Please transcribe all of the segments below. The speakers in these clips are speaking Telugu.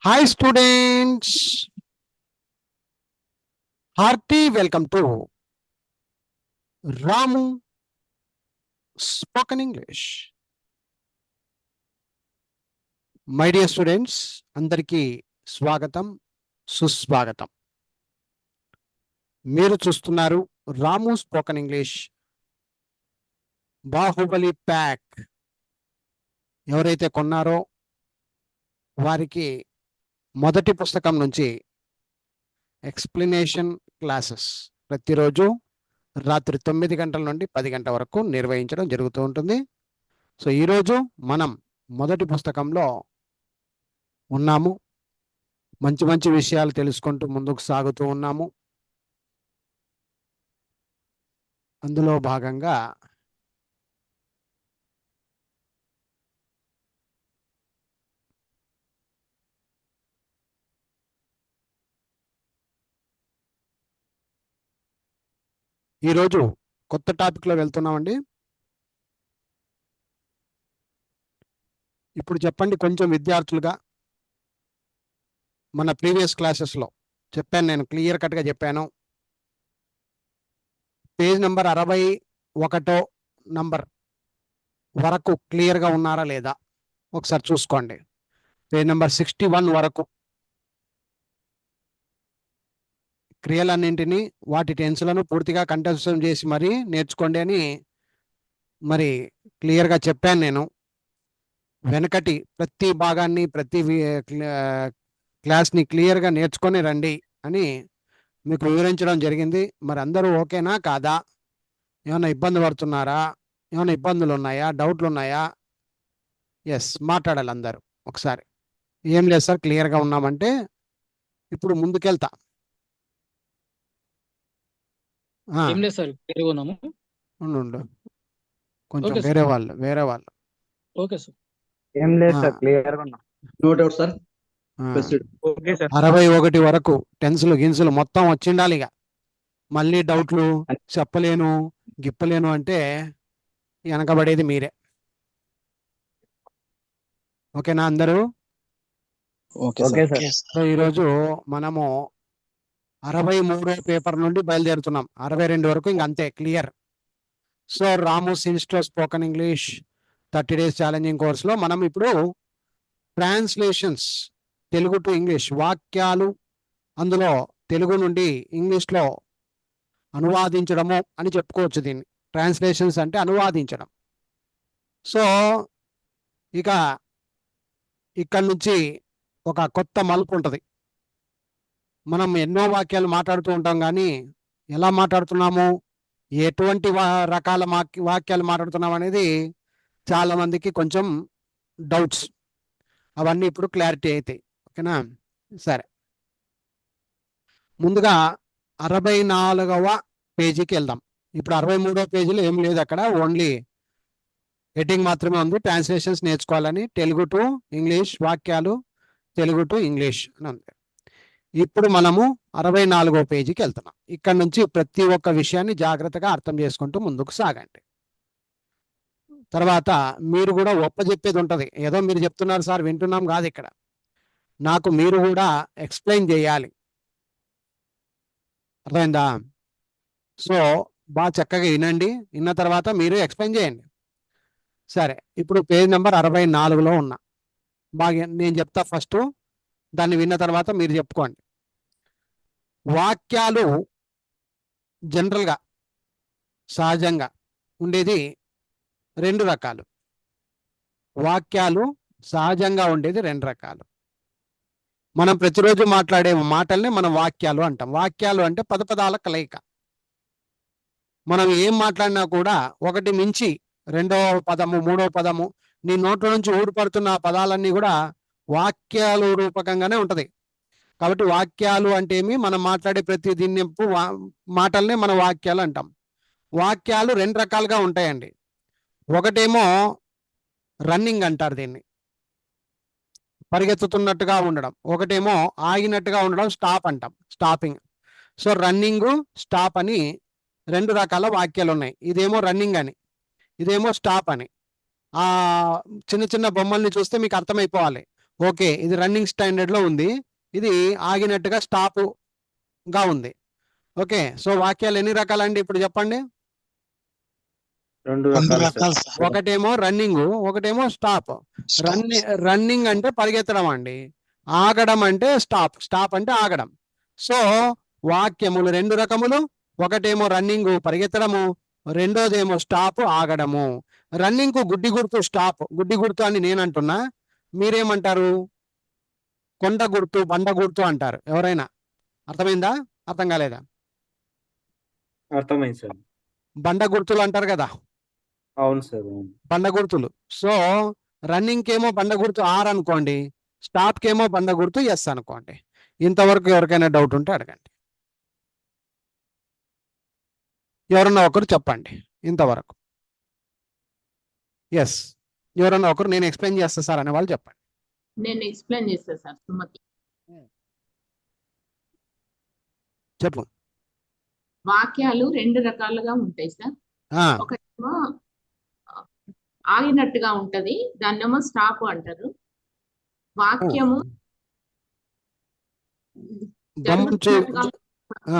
Hi students, hearty welcome to Ramu Spoken English. My dear students, అందరికీ స్వాగతం సుస్వాగతం. మీరు చూస్తున్నారు రాము స్పోకెన్ ఇంగ్లీష్ బాహుబలి ప్యాక్. ఎవరైతే కొన్నారో వారికి మొదటి పుస్తకం నుంచి ఎక్స్ప్లెనేషన్ క్లాసెస్ ప్రతిరోజు రాత్రి 9 గంటల నుండి 10 గంటల వరకు నిర్వహించడం జరుగుతూ ఉంటుంది. సో ఈరోజు మనం మొదటి పుస్తకంలో ఉన్నాము. మంచి మంచి విషయాలు తెలుసుకుంటూ ముందుకు సాగుతూ ఉన్నాము. అందులో భాగంగా ఈరోజు కొత్త టాపిక్లో వెళ్తున్నామండి. ఇప్పుడు చెప్పండి, కొంచెం విద్యార్థులుగా మన ప్రీవియస్ క్లాసెస్లో చెప్పాను, నేను క్లియర్ కట్గా చెప్పాను. పేజ్ నెంబర్ 61 నంబర్ వరకు క్లియర్గా ఉన్నారా లేదా ఒకసారి చూసుకోండి. పేజ్ నెంబర్ 61 వరకు క్రియలన్నింటినీ వాటి టెన్స్లను పూర్తిగా కంఠస్థం చేసి మరీ నేర్చుకోండి అని మరి క్లియర్గా చెప్పాను నేను. వెనకటి ప్రతి భాగాన్ని ప్రతి క్లాస్ని క్లియర్గా నేర్చుకొని రండి అని మీకు వివరించడం జరిగింది. మరి అందరూ ఓకేనా కాదా? ఏమైనా ఇబ్బంది పడుతున్నారా? ఏమైనా ఇబ్బందులు ఉన్నాయా? డౌట్లు ఉన్నాయా? ఎస్, మాట్లాడాలి అందరూ ఒకసారి. ఏం లేదు సార్, క్లియర్గా ఉన్నామంటే ఇప్పుడు ముందుకెళ్తా. ఏం లేదు సార్, క్లియర్గా ఉన్నాము. ఉండు కొంచెం ఓకే సార్. వేరే వాళ్ళు ఓకే సార్. ఏం లేదు సార్, క్లియర్ గా ఉన్నాం. No doubt sir. Okay sir. 61 వరకు టెన్సులు గిన్సులు మొత్తం వచ్చిండాలి. ఇక మళ్ళీ డౌట్లు చెప్పలేను గిప్పలేను అంటే వెనకబడేది మీరే. ఓకేనా అందరూ? Okay sir. సో ఈరోజు మనము 63 పేపర్ నుండి బయలుదేరుతున్నాం. 62 వరకు ఇంక అంతే, clear. So Ramos institute spoken English 30 days challenging కోర్సులో మనం ఇప్పుడు ట్రాన్స్లేషన్స్, తెలుగు టు ఇంగ్లీష్ వాక్యాలు, అందులో తెలుగు నుండి ఇంగ్లీష్లో అనువాదించడము అని చెప్పుకోవచ్చు. దీన్ని ట్రాన్స్లేషన్స్ అంటే అనువాదించడం. సో ఇక ఇక్కడి నుంచి ఒక కొత్త మలుపు ఉంటుంది. మనం ఎన్నో వాక్యాలు మాట్లాడుతూ ఉంటాం, కానీ ఎలా మాట్లాడుతున్నాము, ఎటువంటి రకాల వాక్యాలు మాట్లాడుతున్నాం అనేది చాలా మందికి కొంచెం డౌట్స్. అవన్నీ ఇప్పుడు క్లారిటీ అవుతాయి. ఓకేనా? సరే, ముందుగా 64వ పేజీకి వెళ్దాం. ఇప్పుడు 63వ పేజీలో ఏం లేదు, అక్కడ ఓన్లీ హెడ్డింగ్ మాత్రమే ఉంది. ట్రాన్స్లేషన్స్ నేర్చుకోవాలని, తెలుగు టు ఇంగ్లీష్ వాక్యాలు, తెలుగు టు ఇంగ్లీష్ అని ఉంది. ఇప్పుడు మనము 64వ పేజీకి వెళ్తున్నాం. ఇక్కడ నుంచి ప్రతి ఒక్క విషయాన్ని జాగ్రత్తగా అర్థం చేసుకుంటూ ముందుకు సాగండి. తర్వాత మీరు కూడా ఒప్పజెప్పేది ఉంటుంది. ఏదో మీరు చెప్తున్నారు సార్ వింటున్నాం కాదు, ఇక్కడ నాకు మీరు కూడా ఎక్స్ప్లెయిన్ చేయాలి. అర్థమైందా? సో బాగా చక్కగా వినండి, విన్న తర్వాత మీరు ఎక్స్ప్లెయిన్ చేయండి. సరే, ఇప్పుడు పేజ్ నెంబర్ 64లో ఉన్నా. బాగా నేను చెప్తా ఫస్ట్, దాన్ని విన్న తర్వాత మీరు చెప్పుకోండి. వాక్యాలు జనరల్గా సహజంగా ఉండేది 2 రకాలు. వాక్యాలు సహజంగా ఉండేది 2 రకాలు. మనం ప్రతిరోజు మాట్లాడే మాటల్ని మనం వాక్యాలు అంటాం. వాక్యాలు అంటే పదపదాల కలయిక. మనం ఏం మాట్లాడినా కూడా ఒకటి మించి 2వ పదము 3వ పదము నీ నోట్ల నుంచి ఊడిపడుతున్న పదాలన్నీ కూడా వాక్యాలు రూపకంగానే ఉంటది. కాబట్టి వాక్యాలు అంటే ఏమి, మనం మాట్లాడే ప్రతి దిన్యపు మాటల్ని మనం వాక్యాలు అంటాం. వాక్యాలు 2 రకాలుగా ఉంటాయండి. ఒకటేమో రన్నింగ్ అంటారు, దీన్ని పరిగెత్తుతున్నట్టుగా ఉండడం. ఒకటేమో ఆగినట్టుగా ఉండడం, స్టాప్ అంటాం, స్టాపింగ్. సో రన్నింగ్, స్టాప్ అని 2 రకాల వాక్యాలు ఉన్నాయి. ఇదేమో రన్నింగ్ అని, ఇదేమో స్టాప్ అని. ఆ చిన్న చిన్న బొమ్మల్ని చూస్తే మీకు అర్థమైపోవాలి. ఓకే, ఇది రన్నింగ్ స్టాండర్డ్ లో ఉంది, ఇది ఆగినట్టుగా స్టాప్ గా ఉంది. ఓకే, సో వాక్యాలు ఎన్ని రకాలండి ఇప్పుడు చెప్పండి? రెండు రకాలు సార్. ఒకటేమో రన్నింగ్, ఒకటేమో స్టాప్. రన్నింగ్ అంటే పరిగెత్తడం అండి, ఆగడం అంటే స్టాప్. స్టాప్ అంటే ఆగడం. సో వాక్యములు రెండు రకములు, ఒకటేమో రన్నింగ్ పరిగెత్తడము, రెండోదేమో స్టాప్ ఆగడము. రన్నింగ్ కు గుడ్డి గుర్తు స్టాప్, గుడ్డి గుర్తు అని నేను అంటున్నా, మీరేమంటారు? కొండ గుర్తు, బండ గుర్తు అంటారు. ఎవరైనా అర్థమైందా? అర్థం కాలేదా? అర్థమైంది సార్. బండ గుర్తులు అంటారు కదా, అవును సార్. బండ గుర్తులు. సో రన్నింగ్ కేమో బండ గుర్తు ఆర్ అనుకోండి, స్టాప్ కేమో బండ గుర్తు ఎస్ అనుకోండి. ఇంతవరకు ఎవరికైనా డౌట్ ఉంటే అడగండి. ఎవరన్నా ఒకరు చెప్పండి ఇంతవరకు. ఎస్, ఎవరన్నా ఒకరు నేను ఎక్స్ప్లెయిన్ చేస్తా సార్ అనే వాళ్ళు చెప్పండి. నేను ఎక్స్ప్లెయిన్ చేస్తా సార్. సుమతి. చెప్పు. వాక్యాలు రెండు రకాలుగా ఉంటాయి సార్. ఆ, ఒకటేమో ఆగినట్టుగా ఉంటది, దాన్నేమో స్టాప్ అంటారు. వాక్యము జరుగుతున్నట్టుగా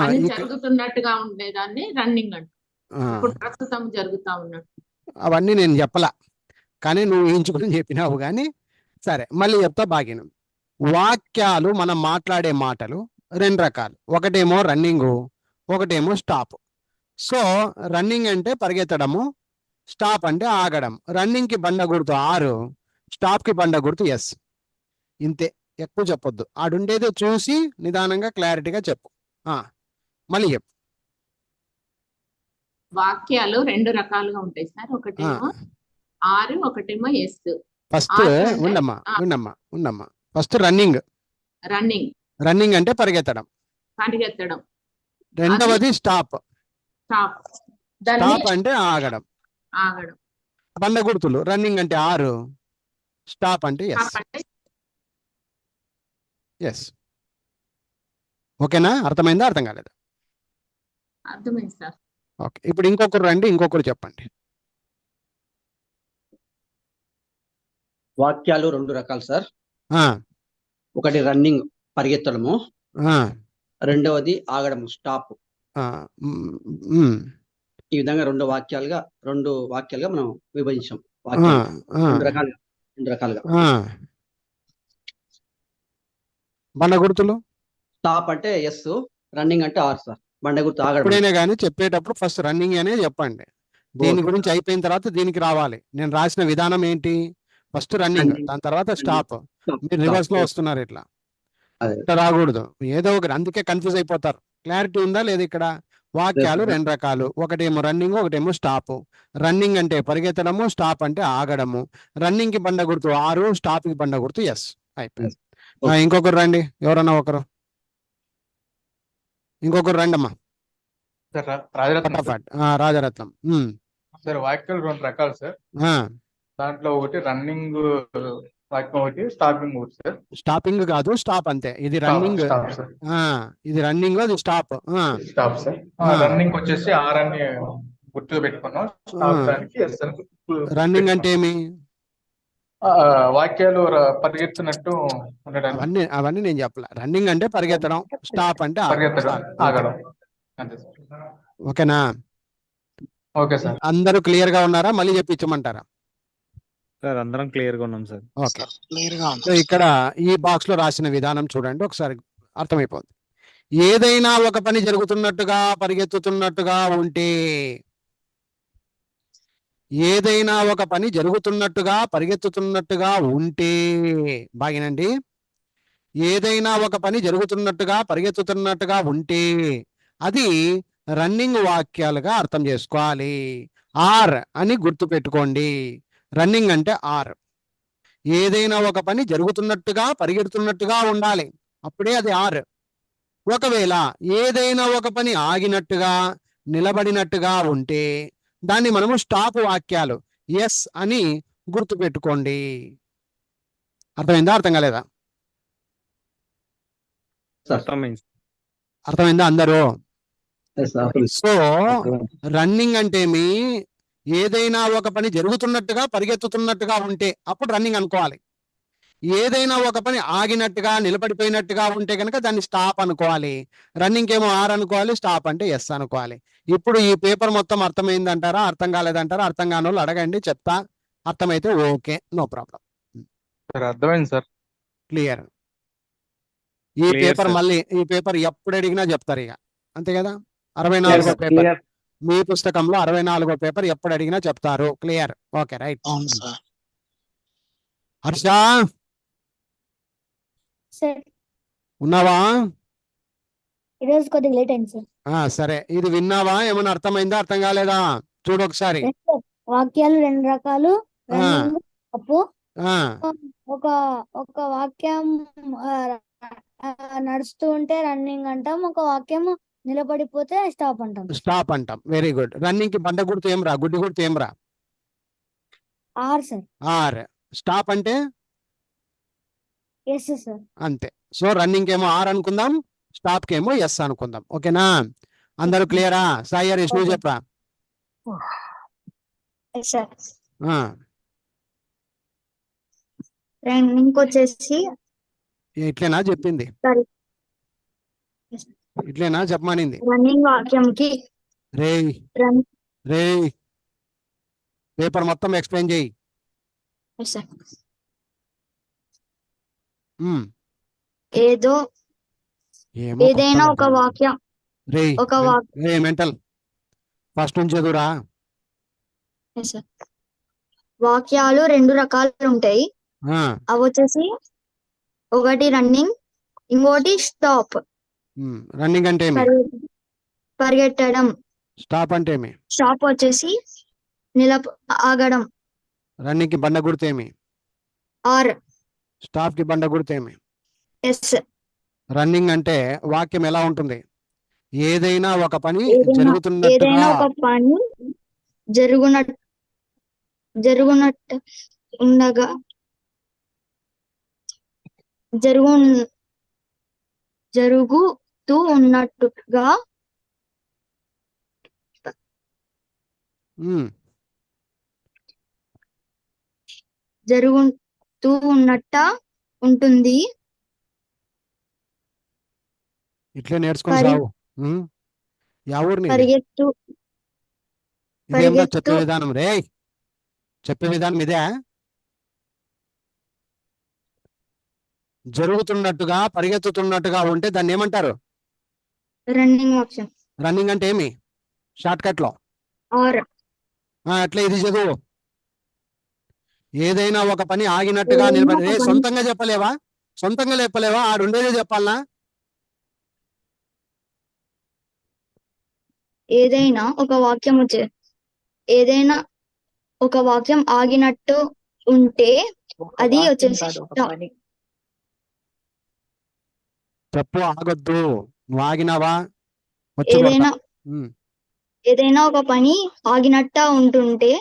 పని జరుగుతున్నట్టుగా ఉండేదాన్ని రన్నింగ్ అంటారు. ఇప్పుడు ప్రస్తుతం జరుగుతా ఉన్నట్టు. అవన్నీ నేను చెప్పలా, కానీ నువ్వు ఊహించుకుని చెప్పినావు. కానీ సరే, మళ్ళీ చెప్తా బాగినం. వాక్యాలు మనం మాట్లాడే మాటలు రెండు రకాలు, ఒకటేమో రన్నింగ్, ఒకటేమో స్టాప్. సో రన్నింగ్ అంటే పరిగెత్తడము, స్టాప్ అంటే ఆగడం. రన్నింగ్ కి బండ గుర్తు ఆరు, స్టాప్ కి బండ గుర్తు ఎస్. ఇంతే, ఎక్కువ చెప్పొద్దు. ఆడుండేదో చూసి నిదానంగా క్లారిటీగా చెప్పు. మళ్ళీ చెప్పు. వాక్యాలు రెండు రకాలుగా ఉంటాయి సార్. ఒకటేమో ఆరు, ఒకటేమో ఎస్. ఫస్ట్ ఉండమ్మా. First running. రన్నింగ్ అంటే పరిగెత్తడం. రెండవది స్టాప్. స్టాప్ అంటే ఆగడం. బండ గుర్తులు. రన్నింగ్ అంటే ఆరు, స్టాప్ అంటే ఎస్. ఓకేనా? అర్థమైందా? అర్థం కాలేదా? అర్థమైంది సార్. ఓకే, ఇప్పుడు ఇంకొకరు రండి, ఇంకొకరు చెప్పండి. వాక్యాలు రెండు రకాలు సార్. ఒకటి రన్నింగ్ పరిగెత్తడము, రెండవది ఆగడము స్టాప్. ఈ విధంగా రెండు వాక్యాలుగా మనం విభజించాం. రెండు రకాలుగా. బండ గుర్తులు. స్టాప్ అంటే ఎస్, రన్నింగ్ అంటే ఆర్ సార్. బండ గుర్తు ఆగడం. ఎప్పుడైనా కానీ చెప్పేటప్పుడు ఫస్ట్ రన్నింగ్ అనే చెప్పండి, దీని గురించి అయిపోయిన తర్వాత దీనికి రావాలి. నేను రాసిన విధానం ఏంటి? ఫస్ట్ రన్నింగ్, దాని తర్వాత స్టాప్. మీరు రివర్స్ లో వస్తున్నారు, ఇట్లా రాకూడదు. ఏదో ఒకటి, అందుకే కన్ఫ్యూజ్ అయిపోతారు. క్లారిటీ ఉందా లేదా? ఇక్కడ వాక్యాలు రెండు రకాలు, ఒకటేమో రన్నింగ్, ఒకటేమో స్టాప్. రన్నింగ్ అంటే పరిగెత్తడము, స్టాప్ అంటే ఆగడము. రన్నింగ్ కి బండ గుర్తు ఆరు, స్టాప్ కి బండ గుర్తు ఎస్. అయిపోయింది. ఇంకొకరు రండి, ఎవరన్నా ఒకరు. ఇంకొకరు రండి అమ్మా. రాజరత్నం. సార్ వాక్యాలు రెండు రకాలు సార్. దాంట్లో ఒకటి రన్నింగ్ వాక్యం, ఒకటి స్టాపింగ్ ఒకటి సార్. స్టాపింగ్ కాదు, స్టాప్ అంతే. ఇది రన్నింగ్, ఇది రన్నింగ్, అది స్టాప్. Stop sir. రన్నింగ్ వచ్చేసి ఆర్ అని గుర్తుగా పెట్టుకున్నాం. స్టాప్ దానికి ఎస్ అని. రన్నింగ్ అంటే ఏమి? వాక్యాలు పరిగెత్తున్నట్టు ఉండడానికి. అవన్నీ నేను చెప్పలే. రన్నింగ్ అంటే పరిగెత్తడం, స్టాప్ అంటే ఆగడం. ఓకేనా? Okay sir. అందరూ క్లియర్ గా ఉన్నారా? మళ్ళీ చెప్పించమంటారా? సార్ అందరం క్లియర్ గా ఉన్నాం సార్. ఓకే, సో ఇక్కడ ఈ బాక్స్ లో రాసిన విధానం చూడండి, ఒకసారి అర్థమైపోతుంది. ఏదైనా ఒక పని జరుగుతున్నట్టుగా పరిగెత్తుతున్నట్టుగా ఉంటే, ఏదైనా ఒక పని జరుగుతున్నట్టుగా పరిగెత్తుతున్నట్టుగా ఉంటే, బాగినండి, ఏదైనా ఒక పని జరుగుతున్నట్టుగా పరిగెత్తుతున్నట్టుగా ఉంటే అది రన్నింగ్ వాక్యాలుగా అర్థం చేసుకోవాలి. ఆర్ అని గుర్తు పెట్టుకోండి. రన్నింగ్ అంటే ఆర్. ఏదైనా ఒక పని జరుగుతున్నట్టుగా పరిగెడుతున్నట్టుగా ఉండాలి, అప్పుడే అది ఆర్. ఒకవేళ ఏదైనా ఒక పని ఆగినట్టుగా నిలబడినట్టుగా ఉంటే దాన్ని మనము స్టాప్ వాక్యాలు ఎస్ అని గుర్తు పెట్టుకోండి. అర్థమైందా? అర్థం కాలేదా? అర్థమైందా అందరూ? సో రన్నింగ్ అంటే మీ ఏదైనా ఒక పని జరుగుతున్నట్టుగా పరిగెత్తుతున్నట్టుగా ఉంటే అప్పుడు రన్నింగ్ అనుకోవాలి. ఏదైనా ఒక పని ఆగినట్టుగా నిలబడిపోయినట్టుగా ఉంటే కనుక దాన్ని స్టాప్ అనుకోవాలి. రన్నింగ్ ఏమో ఆర్ అనుకోవాలి, స్టాప్ అంటే ఎస్ అనుకోవాలి. ఇప్పుడు ఈ పేపర్ మొత్తం అర్థమైందంటారా, అర్థం కాలేదంటారా? అర్థం కాని వాళ్ళు అడగండి, చెప్తా. అర్థమైతే ఓకే, నో ప్రాబ్లం, సార్ అర్థమైంది సార్. క్లియర్. ఈ Clear, పేపర్ sir. మళ్ళీ ఈ పేపర్ ఎప్పుడు అడిగినా చెప్తారు ఇక, అంతే కదా. 64వ పేపర్ క్లియర్. మీ పుస్తకంలో 64వ పేపర్ ఎప్పుడు అడిగినా చెప్తారు. Clear, okay, right. అవును సార్. హర్ష సార్ ఉన్నావా? ఈరోజు కొద్దిగా లేట్ అయింది సార్. సరే, ఇది విన్నావా? ఏమైనా అర్థమైందా, అర్థం కాలేదా? చూడు ఒకసారి. Yes, sir. వాక్యాలు రెండు రకాలు, రన్నింగ్, తప్పు. ఆ, ఒక ఒక వాక్యం నడుస్తూ ఉంటే రన్నింగ్ అంటాం, ఒక వాక్యం నిలబడిపోతే స్టాప్ అంటాం. స్టాప్ అంటాం. Very good. రన్నింగ్ కి బండ గుర్తు ఏం రా, గుడ్డి గుర్తు ఏం రా? R sir. ఆర్. స్టాప్ అంటే ఎస్ సార్. అంతే. సో రన్నింగ్ ఏమో ఆర్ అనుకుందాం, స్టాప్ కేమో ఎస్ అనుకుందాం. ఓకేనా? అందరూ క్లియరా? సాయి హరీష్ నువ్వు చెప్పరా? సార్ ఆ, రన్నింగ్ వచ్చేసి ఇట్లేనా చెప్పింది? Sorry. ఇట్లేనా చెప్పమనింది? రన్నింగ్ వాక్యంకి రే రన్ రే పేపర్ మొత్తం ఎక్స్ప్లెయిన్ చేయి. సార్ ఉమ్, ఏదో ఏమో ఏదైనా కొత్తగా ఒక అర్థం. వాక్యం రే ఒక వాక్ రే మెంటల్, ఫస్ట్ నుంచి చదువురా. సార్ వాక్యాలు రెండు రకాలు ఉంటాయి. ఆ, అవి వచ్చేసి ఒకటి రన్నింగ్, ఇంకోటి స్టాప్, రన్నింగ్ అంటే ఏమి? పరిగెట్టడం. స్టాప్ అంటే ఏమి? స్టాప్ వచ్చేసి ఆగడం. రన్నింగ్ కి బండ గుర్తు ఏమి? ఆర్. స్టాప్ కి బండ గుర్తు ఏమి? ఎస్. రన్నింగ్ అంటే వాక్యం ఎలా ఉంటుంది? ఏదైనా ఒక పని ఏదైనా జరుగుతున్నట్టుగా ఒక పని జరుగునట్టు ఉండగా జరుగుతూ ఉన్నట్టుగా ఉమ్, జరుగుతూ ఉన్నట్ట ఉంటుంది. ఇట్లే నేర్చుకొని పరి- సావు. యా ఊరు నీది? పరిగెత్తు ఇదేందో చెప్పే పరిగెత్తు విధానం రే, చెప్పే విధానం ఇదే. జరుగుతున్నట్టుగా పరిగెత్తుతున్నట్టుగా ఉంటే దాన్ని ఏమంటారు? రన్నింగ్ వాక్యం. రన్నింగ్ అంటే ఏమి? షార్ట్ కట్ లో ఆర్. అట్లా ఇది చదువు. ఏదైనా ఒక పని ఆగినట్టుగా ఏదైనా నిలబడి. ఒక పని- సొంతంగా చెప్పలేవా? సొంతంగా చెప్పలేవా? ఆడుండేదే చెప్పాలనా? ఏదైనా ఒక వాక్యం ఆగినట్టు ఉంటే అది వచ్చేసి stop. చెప్పు, ఆగొద్దు. నువ్వు ఆగినావా? వచ్చి ఏదైనా కొడతా. ఉమ్, ఏదైనా ఒక పని ఆగినట్టు ఉంటుంటే,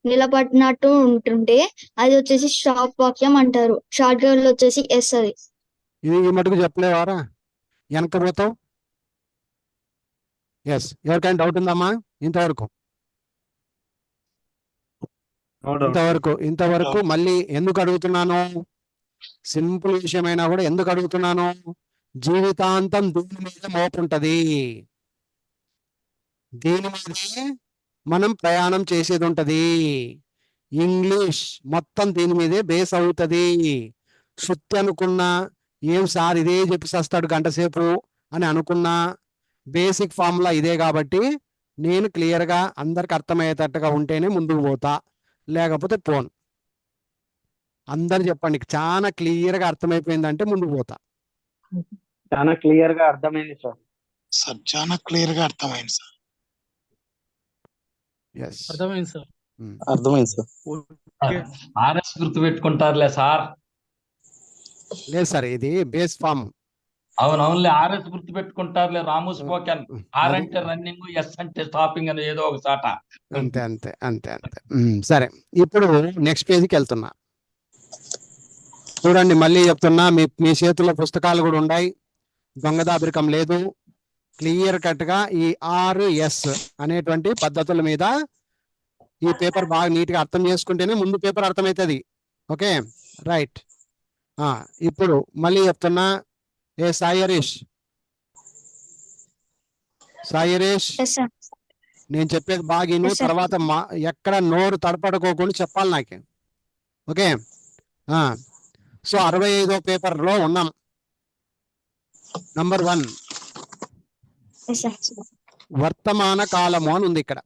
నిలబడినట్టు ఉంటుంటే అది వచ్చేసి స్టాప్ వాక్యం అంటారు. షార్ట్ కట్ వచ్చేసి ఎస్. అది ఇది ఈ మటుకు చెప్పలేవారా? వెనక పోతావు. ఎస్, ఎవరికైనా డౌట్ ఉందమ్మా? ఇంతవరకు ఇంతవరకు మళ్ళీ ఎందుకు అడుగుతున్నాను? సింపుల్ విషయమైనా కూడా ఎందుకు అడుగుతున్నాను? జీవితాంతం దీని మీద మోపు ఉంటది. దీని మీదే మనం ప్రయాణం చేసేది ఉంటది. ఇంగ్లీష్ మొత్తం దీని మీదే బేస్ అవుతుంది. శుద్ధి అనుకున్నా, ఏం సార్ ఇదే చెప్పి వస్తాడు గంట సేపు అని అనుకున్నా, బేసిక్ ఫార్ములా ఇదే. కాబట్టి నేను క్లియర్ గా అందరికి అర్థమయ్యేటట్టుగా ఉంటేనే ముందుకు పోతా, లేకపోతే పోను. అందరు చెప్పండి, చాలా క్లియర్ గా అర్థమైపోయిందంటే ముందుకు పోతా. చాలా క్లియర్ గా అర్థమైంది సార్. సార్ చాలా క్లియర్ గా అర్థమైంది సార్. ఎస్, అర్థమైంది సార్. అర్థమైంది సార్. ఆర్ఎస్ గుర్తు పెట్టుకుంటారులే సార్. లేదు సార్, ఇది బేస్ ఫామ్. అవునవునులే, ఆర్ఎస్ గుర్తు పెట్టుకుంటారులే. రాము స్పోకెన్. ఆర్ అంటే రన్నింగ్, ఎస్ అంటే స్టాపింగ్ అని ఏదో ఒక చాట. అంతే అంతే అంతే అంతే. సరే, ఇప్పుడు నెక్స్ట్ పేజీకి వెళ్తున్నా. చూడండి, మళ్ళీ చెప్తున్నా, మీ చేతుల్లో పుస్తకాలు కూడా ఉన్నాయి, దొంగదాబరికం లేదు. క్లియర్ కట్ గా ఈ ఆర్ఎస్ అనేటువంటి పద్ధతుల మీద ఈ పేపర్ బాగా నీట్ గా అర్థం చేసుకుంటేనే ముందు పేపర్ అర్థమవుతుంది. Okay, right. ఇప్పుడు మళ్ళీ చెప్తున్నా. ఏ సాయి హరీష్, ఎస్ సార్. నేను చెప్పేది బాగా విను. Yes, sir. తర్వాత ఎక్కడ నోరు తడపడుకోకుండా చెప్పాలి నాకు. ఓకే. సో 65వ పేపర్లో ఉన్నాం. Number 1 yes sir. వర్తమాన కాలము అని ఉంది ఇక్కడ.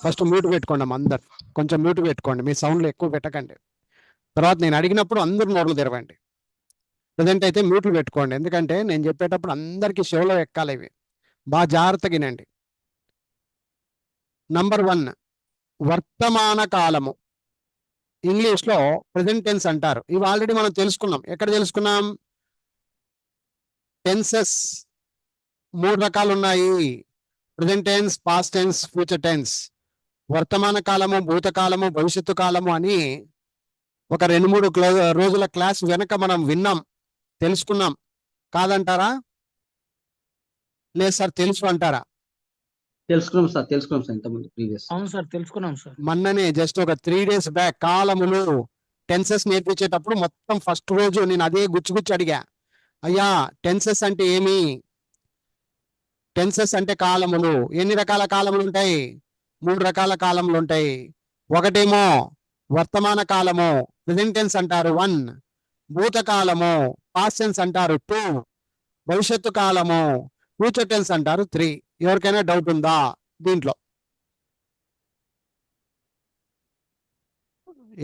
ఫస్ట్ మ్యూట్ పెట్టుకోండి అమ్మ అందరు, కొంచెం మ్యూట్ పెట్టుకోండి, మీ సౌండ్లు ఎక్కువ పెట్టకండి. తర్వాత నేను అడిగినప్పుడు అందరూ నోర్లు తెరవండి. ప్రజెంట్ అయితే మ్యూట్లు పెట్టుకోండి, ఎందుకంటే నేను చెప్పేటప్పుడు అందరికీ షోలో ఎక్కాలి ఇవి. బాగా జాగ్రత్తగా వినండి. నంబర్ 1 వర్తమాన కాలము, ఇంగ్లీష్లో ప్రెజెంట్ టెన్స్ అంటారు. ఇవి ఆల్రెడీ మనం తెలుసుకున్నాం. ఎక్కడ తెలుసుకున్నాం? టెన్సెస్ 3 రకాలు ఉన్నాయి. Present tense, past tense, future tense. వర్తమాన కాలము, భూతకాలము, భవిష్యత్తు కాలము అని ఒక 2-3 రోజుల క్లాస్ వెనక మనం విన్నాం, తెలుసుకున్నాం. కాదంటారా? లేదు సార్ తెలుసు అంటారా? తెలుసుకున్నాం సార్ ఇంతకుముందు ప్రీవియస్. అవును సార్, తెలుసుకున్నాం సార్. మొన్ననే జస్ట్ ఒక 3 days బ్యాక్ కాలములు టెన్సెస్ నేర్పించేటప్పుడు మొత్తం ఫస్ట్ రోజు నేను అదే గుచ్చి అడిగా, అయ్యా టెన్సెస్ అంటే ఏమి? టెన్సెస్ అంటే కాలములు. ఎన్ని రకాల కాలములు ఉంటాయి? 3 రకాల కాలములు ఉంటాయి. ఒకటేమో వర్తమాన కాలము, ప్రెజెంట్ టెన్స్ అంటారు 1. భూతకాలము, పాస్ట్ టెన్స్ అంటారు 2. భవిష్యత్తు కాలము, ఫ్యూచర్ టెన్స్ అంటారు 3. ఎవరికైనా డౌట్ ఉందా దీంట్లో?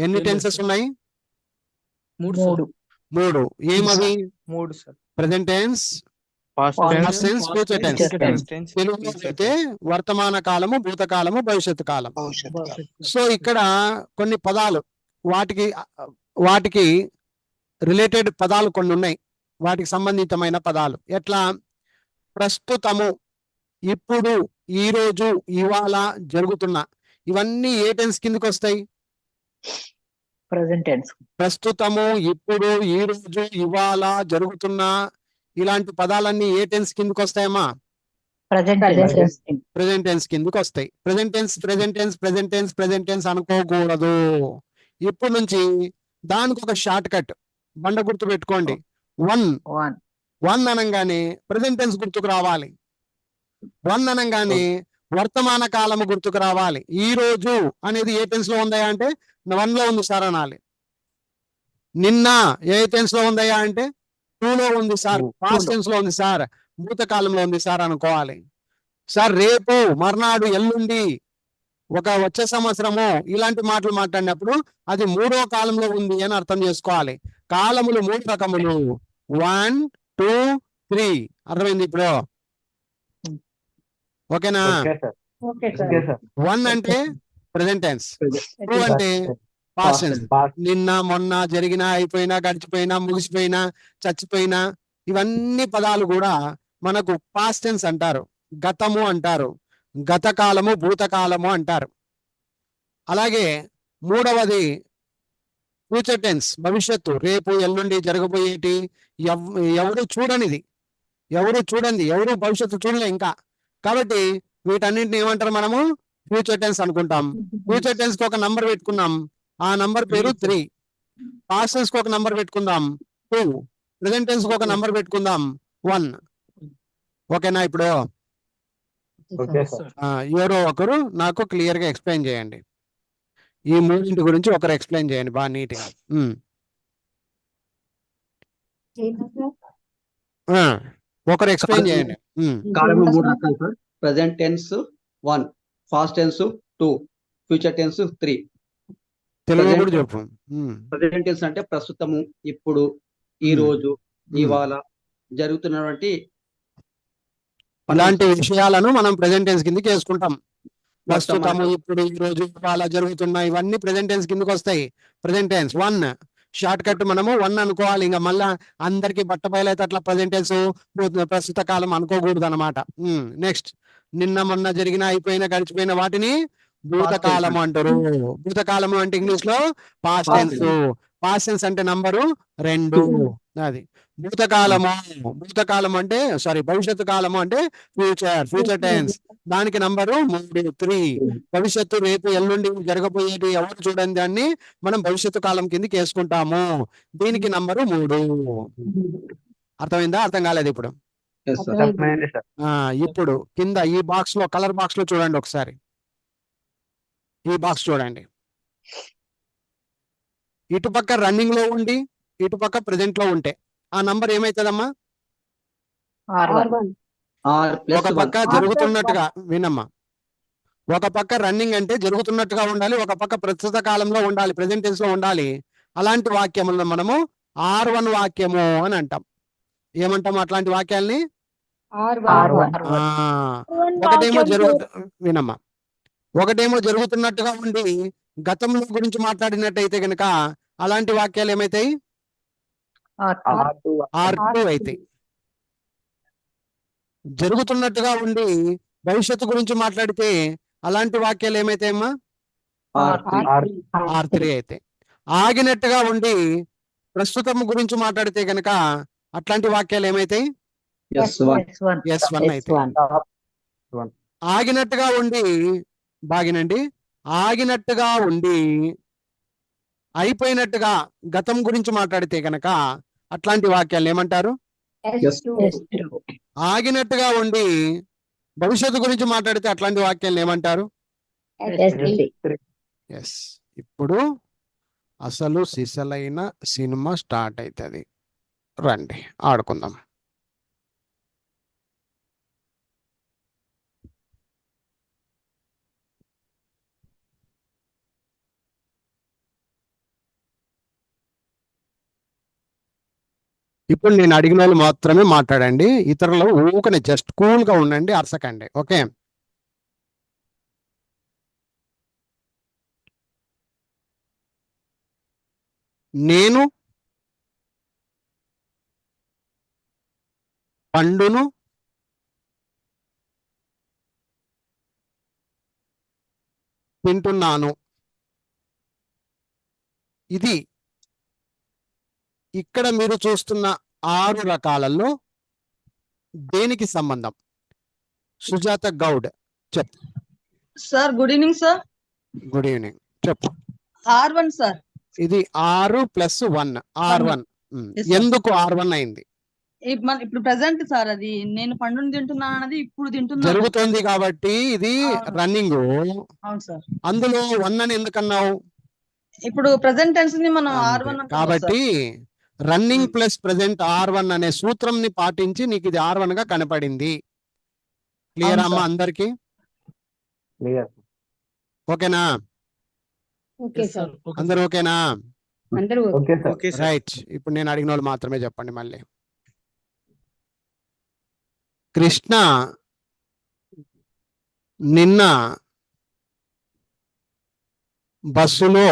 ఎన్ని టెన్సెస్ ఉన్నాయి? 3. ఏమవి? 3 sir. Present tense, past past tense, future tense. తెలుగులో అయితే వర్తమాన కాలము, భూతకాలము, భవిష్యత్తు కాలం. సో ఇక్కడ కొన్ని పదాలు, వాటికి రిలేటెడ్ పదాలు కొన్ని ఉన్నాయి, వాటికి సంబంధితమైన పదాలు. ఎట్లా? ప్రస్తుతము, ఇప్పుడు, ఈ రోజు, ఇవాళ, జరుగుతున్న, ఇవన్నీ ఏ టెన్స్ కిందకి వస్తాయి? Present tense. ప్రస్తుతము, ఇప్పుడు, ఈ రోజు, ఇవాళ, జరుగుతున్న, ఇలాంటి పదాలన్నీ ఏ టెన్స్ కిందకి వస్తాయమ్మా? ప్రెజెంట్ టెన్స్ కిందకి వస్తాయి. ప్రెజెంట్ టెన్స్ అనుకోకూడదు. ఇప్పుడు నుంచి దానికి ఒక షార్ట్ కట్ బండ గుర్తు పెట్టుకోండి. 1 అనగానే ప్రెజెంట్ టెన్స్ గుర్తుకు రావాలి. 1 అనగానే వర్తమాన కాలము గుర్తుకు రావాలి. ఈ రోజు అనేది ఏ టెన్స్ లో ఉందయా అంటే 1 లో ఉంది సార్ అనాలి. నిన్న ఏ టెన్స్ లో ఉందయా అంటే 2 లో ఉంది సార్, పాస్ట్ టెన్స్ లో ఉంది సార్, భూతకాలంలో ఉంది సార్ అనుకోవాలి. సార్ రేపు, మర్నాడు, ఎల్లుండి, వచ్చే సంవత్సరము, ఇలాంటి మాటలు మాట్లాడినప్పుడు అది 3వ కాలంలో ఉంది అని అర్థం చేసుకోవాలి. కాలములు 3 రకములు, 1, 2, 3. అర్థమైంది ఇప్పుడు? ఓకేనా? 1 అంటే ప్రెజెంట్ టెన్స్, 2 అంటే పాస్ట్ టెన్స్. నిన్న, మొన్న, జరిగినా, అయిపోయినా, గడిచిపోయినా, ముగిసిపోయినా, చచ్చిపోయినా, ఇవన్నీ పదాలు కూడా మనకు పాస్ట్ టెన్స్ అంటారు, గతము అంటారు, గతకాలము, భూతకాలము అంటారు. అలాగే 3వది ఫ్యూచర్ టెన్స్, భవిష్యత్తు, రేపు, ఎల్లుండి, జరగబోయేటి, ఎవరు చూడనిది, ఎవరు భవిష్యత్తు చూడలే ఇంకా. కాబట్టి వీటన్నింటిని ఏమంటారు మనము? ఫ్యూచర్ టెన్స్ అనుకుంటాం. ఫ్యూచర్ టెన్స్ కి ఒక నంబర్ పెట్టుకున్నాం, ఆ నంబర్ పేరు 3. పాస్ట్ టెన్స్ కి ఒక నంబర్ పెట్టుకుందాం 2. ప్రెజెంట్ టెన్స్ కి ఒక నంబర్ పెట్టుకుందాం 1. ఓకేనా? ఇప్పుడు ఎవరో ఒకరు నాకు క్లియర్ గా ఎక్స్ప్లెయిన్ చేయండి. ఈ 3 గురించి ఒకరు ఎక్స్ప్లెయిన్ చేయండి బాగా నీట్ గా. ఒకరు ఎక్స్ప్లెయిన్ చేయండి. కాలంలో 3 రకాలు sir. Present tense 1, past tense 2, future tense 3. Telugu కూడా చెప్పు. ప్రెజెంట్ టెన్స్ అంటే ప్రస్తుతము, ఇప్పుడు, ఈ రోజు, ఇవాళ జరుగుతున్నటువంటి ఇలాంటి విషయాలను మనం ప్రెజెంట్ టెన్స్ కిందకి వేసుకుంటాం. ప్రస్తుతము, ఇప్పుడు, ఈ రోజు, ఇవాళ జరుగుతున్న, ఇవన్నీ ప్రెజెంట్ టెన్స్ కిందకి వస్తాయి. ప్రెజెంట్ టెన్స్ 1 షార్ట్ కట్ మనము 1 అనుకోవాలి. ఇంకా మళ్ళా అందరికి బట్టబయలైతే అట్లా ప్రెజెంట్ టెన్స్, ప్రస్తుత కాలం అనుకోకూడదు అనమాట. నెక్స్ట్, నిన్న, మొన్న జరిగిన, అయిపోయిన, గడిచిపోయిన వాటిని భూతకాలము అంటారు. భూతకాలము అంటే ఇంగ్లీష్ లో past Past tense. Past tense అంటే నంబరు 2. అది భూతకాలము. భూతకాలము అంటే భవిష్యత్తు కాలము అంటే ఫ్యూచర్ టెన్స్. దానికి నంబరు 3. భవిష్యత్తు రేపు ఎల్లుండి జరగబోయేది ఎవరు చూడండి దాన్ని మనం భవిష్యత్తు కాలం కిందకి వేసుకుంటాము. దీనికి నంబరు 3. అర్థమైందా? అర్థం కాలేదు ఇప్పుడు? Yes, sir. అర్థమైంది సార్. ఇప్పుడు కింద ఈ బాక్స్ లో కలర్ బాక్స్ లో చూడండి ఒకసారి. ఈ బాక్స్ చూడండి. ఇటుపక్క రన్నింగ్ లో ఉండి ఇటుపక్క ప్రెజెంట్ లో ఉంటే ఆ నంబర్ ఏమైతుందమ్మా? R1. R plus ఒక 1. పక్క జరుగుతున్నట్టుగా వినమ్మా. ఒక పక్క రన్నింగ్ అంటే జరుగుతున్నట్టుగా ఉండాలి, ఒక పక్క ప్రస్తుత కాలంలో ఉండాలి, ప్రెజెంట్ టెన్స్ లో ఉండాలి. అలాంటి వాక్యములను మనము R1 వాక్యము అని అంటాం. ఏమంటాం అట్లాంటి వాక్యాల్ని? R1. ఒకటేమో వినమ్మా, ఒకటేమో జరుగుతున్నట్టుగా ఉండి గతంలో గురించి మాట్లాడినట్టయితే గనక అలాంటి వాక్యాలు ఏమైతాయి? R2 అవుతాయి. జరుగుతున్నట్టుగా ఉండి భవిష్యత్తు గురించి మాట్లాడితే అలాంటి వాక్యాలు ఏమైతాయమ్మా? R3 అయితే. ఆగినట్టుగా ఉండి ప్రస్తుతం గురించి మాట్లాడితే గనక అట్లాంటి వాక్యాలు ఏమైతాయి? S1. S1 అయితే. ఆగినట్టుగా ఉండి బాగినండి ఆగినట్టుగా ఉండి అయిపోయినట్టుగా గతం గురించి మాట్లాడితే గనక అట్లాంటి వాక్యాలు ఏమంటారు? S2. ఆగినట్టుగా ఉండి భవిష్యత్తు గురించి మాట్లాడితే అట్లాంటి వాక్యాలు ఏమంటారు? S3. ఎస్. ఇప్పుడు అసలు సిసలైన సినిమా స్టార్ట్ అవుతుంది. రండి ఆడుకుందాం. ఇప్పుడు నేను అడిగిన వాళ్ళు మాత్రమే మాట్లాడండి, ఇతరులు ఊకనే జస్ట్ కూల్ గా ఉండండి, అరసకండి. ఓకే? నేను పండును తింటున్నాను. ఇది ఇక్కడ మీరు చూస్తున్న 6 రకాలలో దేనికి సంబంధం? సుజాత గౌడ్ చెప్పు. Sir good evening sir. Good evening, చెప్పు. R1 sir. ఇది 6 + 1 R1. ఎందుకు R1 అయింది? ఇప్పుడు ప్రెసెంట్ సార్, అది నేను పండుని తింటున్నాను అన్నది ఇప్పుడు తింటున్నాను జరుగుతుంది కాబట్టి ఇది రన్నింగ్. అవును సార్. అందులో 1 అని ఎందుకన్నావు? ఇప్పుడు ప్రెసెంట్ టెన్స్ ని మనం R1 కాబట్టి రన్నింగ్ ప్లస్ ప్రెసెంట్ R1 అనే సూత్రం ని పాటించి నీకు ఇది R1 గా కనపడింది. క్లియర్ అమ్మా అందరికి? ఓకేనా? అందరు ఓకేనా? రైట్. ఇప్పుడు నేను అడిగిన వాళ్ళు మాత్రమే చెప్పండి మళ్ళీ. కృష్ణ నిన్న బస్సులో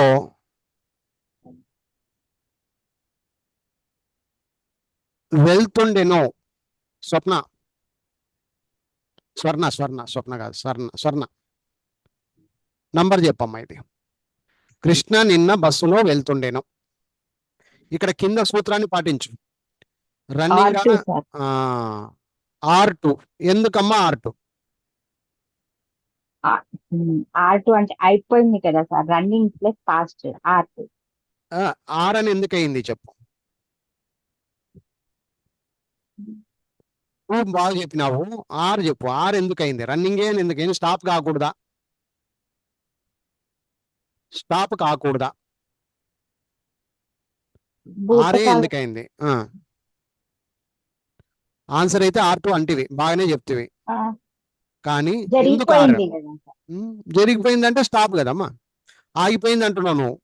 వెళ్తుండెను. స్వప్న కాదు, స్వర్ణ నంబర్ చెప్పమ్మా. ఇది కృష్ణ నిన్న బస్సులో వెళ్తుండెను. ఇక్కడ కింద సూత్రాన్ని పాటించు. Running R2. ఎందుకమ్మా R2? R2 అంటే అయిపోయింది కదా sir, running plus past. R2. R అని ఎందుకు అయింది చెప్పు. నువ్వు బాగా చెప్పినావు. R చెప్పు. R ఎందుకు అయింది? రన్నింగ్ ఎందుకైంది? స్టాప్ కాకూడదా? ఆరే ఎందుకైంది? ఆన్సర్ అయితే R2 అంటివి, బాగానే చెప్తివి. కానీ ఎందుకు R? జరిగిపోయింది అంటే స్టాప్ కదమ్మా. ఆగిపోయింది అంటున్నావు నువ్వు.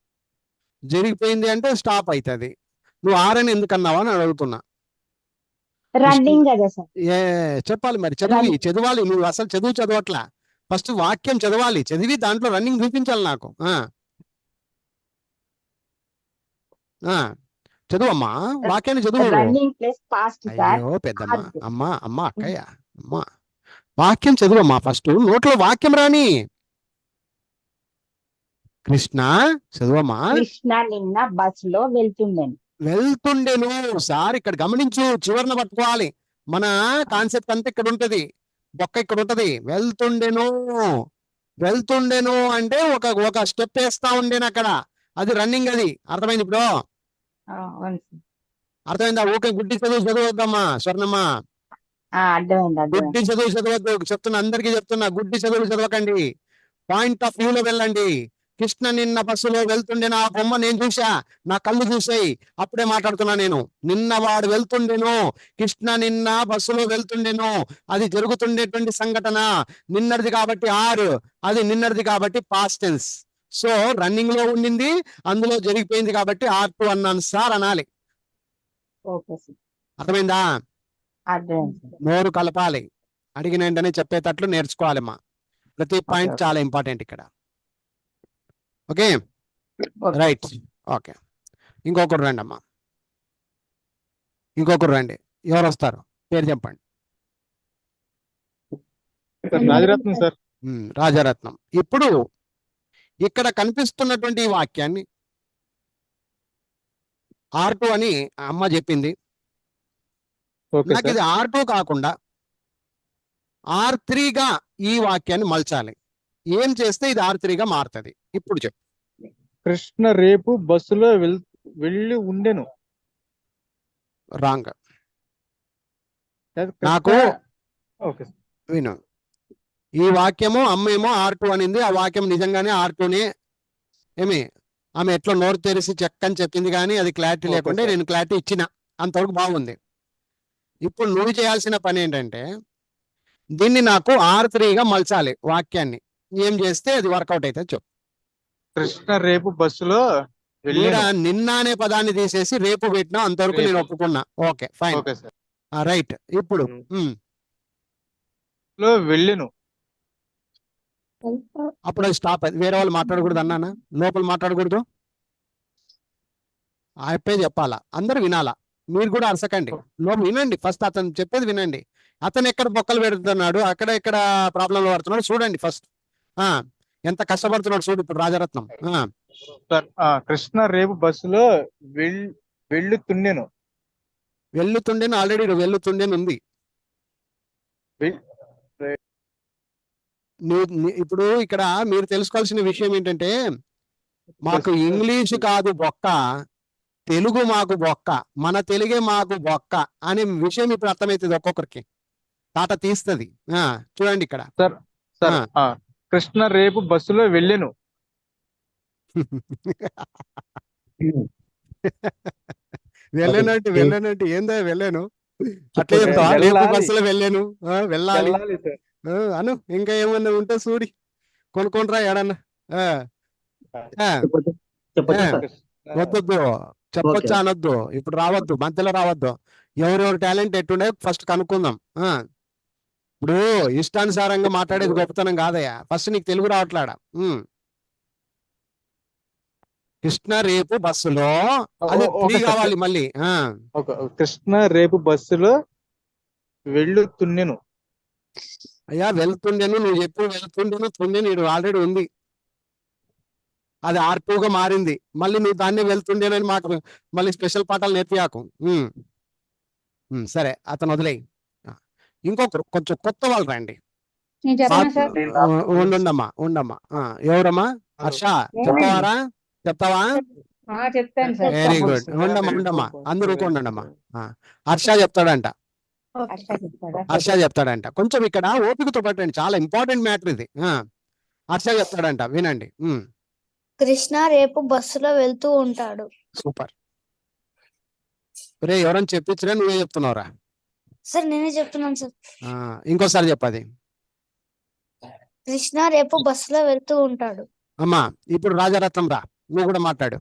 జరిగిపోయింది అంటే స్టాప్ అవుతుంది. నువ్వు R అని ఎందుకన్నావా అని అడుగుతున్నా. రన్నింగ్ కదా సార్. చెప్పాలి మరి, చదవాలి. నువ్వు అసలు చదవట్లా. ఫస్ట్ వాక్యం చదవాలి, చదివి దాంట్లో రన్నింగ్ చూపించాలి నాకు. చదువమ్మా, వాక్యాన్ని చదువు. అయ్యో పెద్దమ్మా, అమ్మా అక్కయ్య, అమ్మా వాక్యం చదువమ్మా. ఫస్ట్ నోట్లో వాక్యం రాని. కృష్ణ చదువమ్మా. కృష్ణ నిన్న బస్సులో వెళ్తుండేను. వెళ్తుండెను. సార్ ఇక్కడ గమనించు, చివరిన పట్టుకోవాలి. మన కాన్సెప్ట్ అంతా ఇక్కడ ఉంటది, బొక్క ఇక్కడ ఉంటది. వెళ్తుండెను, వెళ్తుండెను అంటే ఒక స్టెప్ వేస్తా ఉండేను అక్కడ. అది రన్నింగ్. అది అర్థమైంది ఇప్పుడు? అవును సార్. అర్థమైందా? ఓకే, గుడ్డి చదువు చదవద్దమ్మా స్వర్ణమ్మా. అర్థమైంది అర్థమైంది. గుడ్డి చదువు చదవద్దు చెప్తున్నా, అందరికీ చెప్తున్నా. గుడ్డి చదువులు చదవకండి, పాయింట్ ఆఫ్ వ్యూలో వెళ్ళండి. కృష్ణ నిన్న బస్సులో వెళ్తుండేను, ఆ బొమ్మ నేను చూసా, నా కళ్ళు చూసాయి, అప్పుడే మాట్లాడుతున్నా నేను. నిన్న వాడు వెళ్తుండేను, కృష్ణ నిన్న బస్సులో వెళ్తుండేను, అది జరుగుతుండేటువంటి సంఘటన. నిన్నటిది కాబట్టి ఆర్, అది నిన్నటిది కాబట్టి పాస్ట్ టెన్స్. సో రన్నింగ్ లో ఉండింది, అందులో జరిగిపోయింది కాబట్టి R2 అన్నాను సార్ అనాలి. Okay sir. అర్థమైందా? అర్థమైంది సార్. నోరు కలపాలి, అడిగిన వెంటనే చెప్పేటట్లు నేర్చుకోవాలమ్మా. ప్రతి పాయింట్ చాలా ఇంపార్టెంట్ ఇక్కడ. Okay right. ఓకే, ఇంకొకరు రండి అమ్మా, ఇంకొకరు రండి. ఎవరు వస్తారు? పేరు చెప్పండి. రాజరత్నం సార్. రాజరత్నం. ఇప్పుడు ఇక్కడ కనిపిస్తున్నటువంటి ఈ వాక్యాన్ని R2 అని అమ్మ చెప్పింది. నాకు ఇది R2 కాకుండా R3గా ఈ వాక్యాన్ని మలచాలి. ఏం చేస్తే ఇది R3గా మారుతుంది? ఇప్పుడు చెప్పు. కృష్ణ రేపు బస్సులో వెళ్ళి ఉండెను. రాంగ్. నాకు విను, ఈ వాక్యము అమ్మేమో R2 అనింది. ఆ వాక్యం నిజంగానే R2నే. ఏమి ఆమె ఎట్లా నోరు తెరిసి చెక్కని చెప్పింది, కానీ అది క్లారిటీ లేకుండా నేను క్లారిటీ ఇచ్చిన, అంతవరకు బాగుంది. ఇప్పుడు నువ్వు చేయాల్సిన పని ఏంటంటే దీన్ని నాకు R3గా మలచాలి వాక్యాన్ని. ఏం చేస్తే అది వర్కౌట్ అవుతుంది చెప్పు. కృష్ణ రేపు బస్సులో నిన్న అనే పదాన్ని తీసేసి రేపు పెట్టినా, అంతవరకు నేను ఒప్పుకున్నా. Okay fine, right. ఇప్పుడు వెళ్ళెను. అప్పుడు అది స్టాప్. అది వేరే వాళ్ళు మాట్లాడకూడదు అన్నానా? లోపల మాట్లాడకూడదు, ఆయప్పే చెప్పాలా, అందరు వినాలా. మీరు కూడా అరసకండి, లోపల వినండి. ఫస్ట్ అతను చెప్పేది వినండి. అతను ఎక్కడ బొక్కలు పెడుతున్నాడు, అక్కడ ఎక్కడ ప్రాబ్లంలో పడుతున్నాడు చూడండి ఫస్ట్. ఎంత కష్టపడుతున్నాడు చూడు ఇప్పుడు రాజరత్నం. కృష్ణ రేపు బస్సులో వెళ్ళుతుండెను. వెళ్ళుతుండేను ఆల్రెడీ వెళ్ళుతుండేను ఉంది. ఇప్పుడు ఇక్కడ మీరు తెలుసుకోవాల్సిన విషయం ఏంటంటే, మాకు ఇంగ్లీషు కాదు బొక్క, తెలుగు మాకు బొక్క, మన తెలుగే మాకు బొక్క అనే విషయం ఇప్పుడు అర్థమవుతుంది ఒక్కొక్కరికి. తాట తీస్తుంది. చూడండి ఇక్కడ. కృష్ణ రేపు బస్సులో వెళ్ళెను. వెళ్ళానంటే ఏందా వెళ్ళాను అట్లే చెప్తావా? రేపు బస్సులో వెళ్ళాను, వెళ్ళాలి అను. ఇంకా ఏమన్నా ఉంటే చూడి కొనుక్కోనరా ఏడన్నా. వద్దొద్దు, చెప్పొచ్చా అనొద్దు, ఇప్పుడు రావద్దు, మధ్యలో రావద్దు. ఎవరెవరు టాలెంట్ ఎట్టుండే ఫస్ట్ కనుక్కుందాం. ఇప్పుడు ఇష్టానుసారంగా మాట్లాడేది గొప్పతనం కాదయ్యా. ఫస్ట్ నీకు తెలుగు రావట్లాడా. కృష్ణ రేపు బస్సులో, అది కావాలి మళ్ళీ. కృష్ణ రేపు బస్సులో వెళ్ళుతుండెను. అయ్యా వెళ్తుండేను, నువ్వు ఎప్పుడు వెళ్తుండేను తుండేను ఆల్రెడీ ఉంది, అది R2గా మారింది. మళ్ళీ నువ్వు దాన్ని వెళ్తుండేనని మాకు మళ్ళీ స్పెషల్ పాఠాలు నేర్పియాకు. సరే అతను వదిలేయి. ఇంకొకరు కొంచెం కొత్త వాళ్ళు రండి. ఉండమ్మా. ఎవరమ్మా? హర్ష చెప్తావారా? చెప్తావా? Very good. ఉండమ్మా అందరూ ఉండండమ్మా. హర్ష చెప్తాడంట. కొంచెం ఇక్కడ ఓపికతో పట్టండి, చాలా ఇంపార్టెంట్ మ్యాటర్ ఇది. హర్ష చెప్తాడంట, వినండి. కృష్ణ రేపు బస్సులో వెళ్తూ ఉంటాడు. సూపర్. రే ఎవరైనా చెప్పించరా, నువ్వే చెప్తున్నావురా? సార్ నేనే చెప్తున్నాను సార్. ఇంకోసారి చెప్పది. కృష్ణ రేపు బస్సులో వెళ్తూ ఉంటాడు. అమ్మా ఇప్పుడు రాజరత్నం రా, నువ్వు కూడా మాట్లాడు.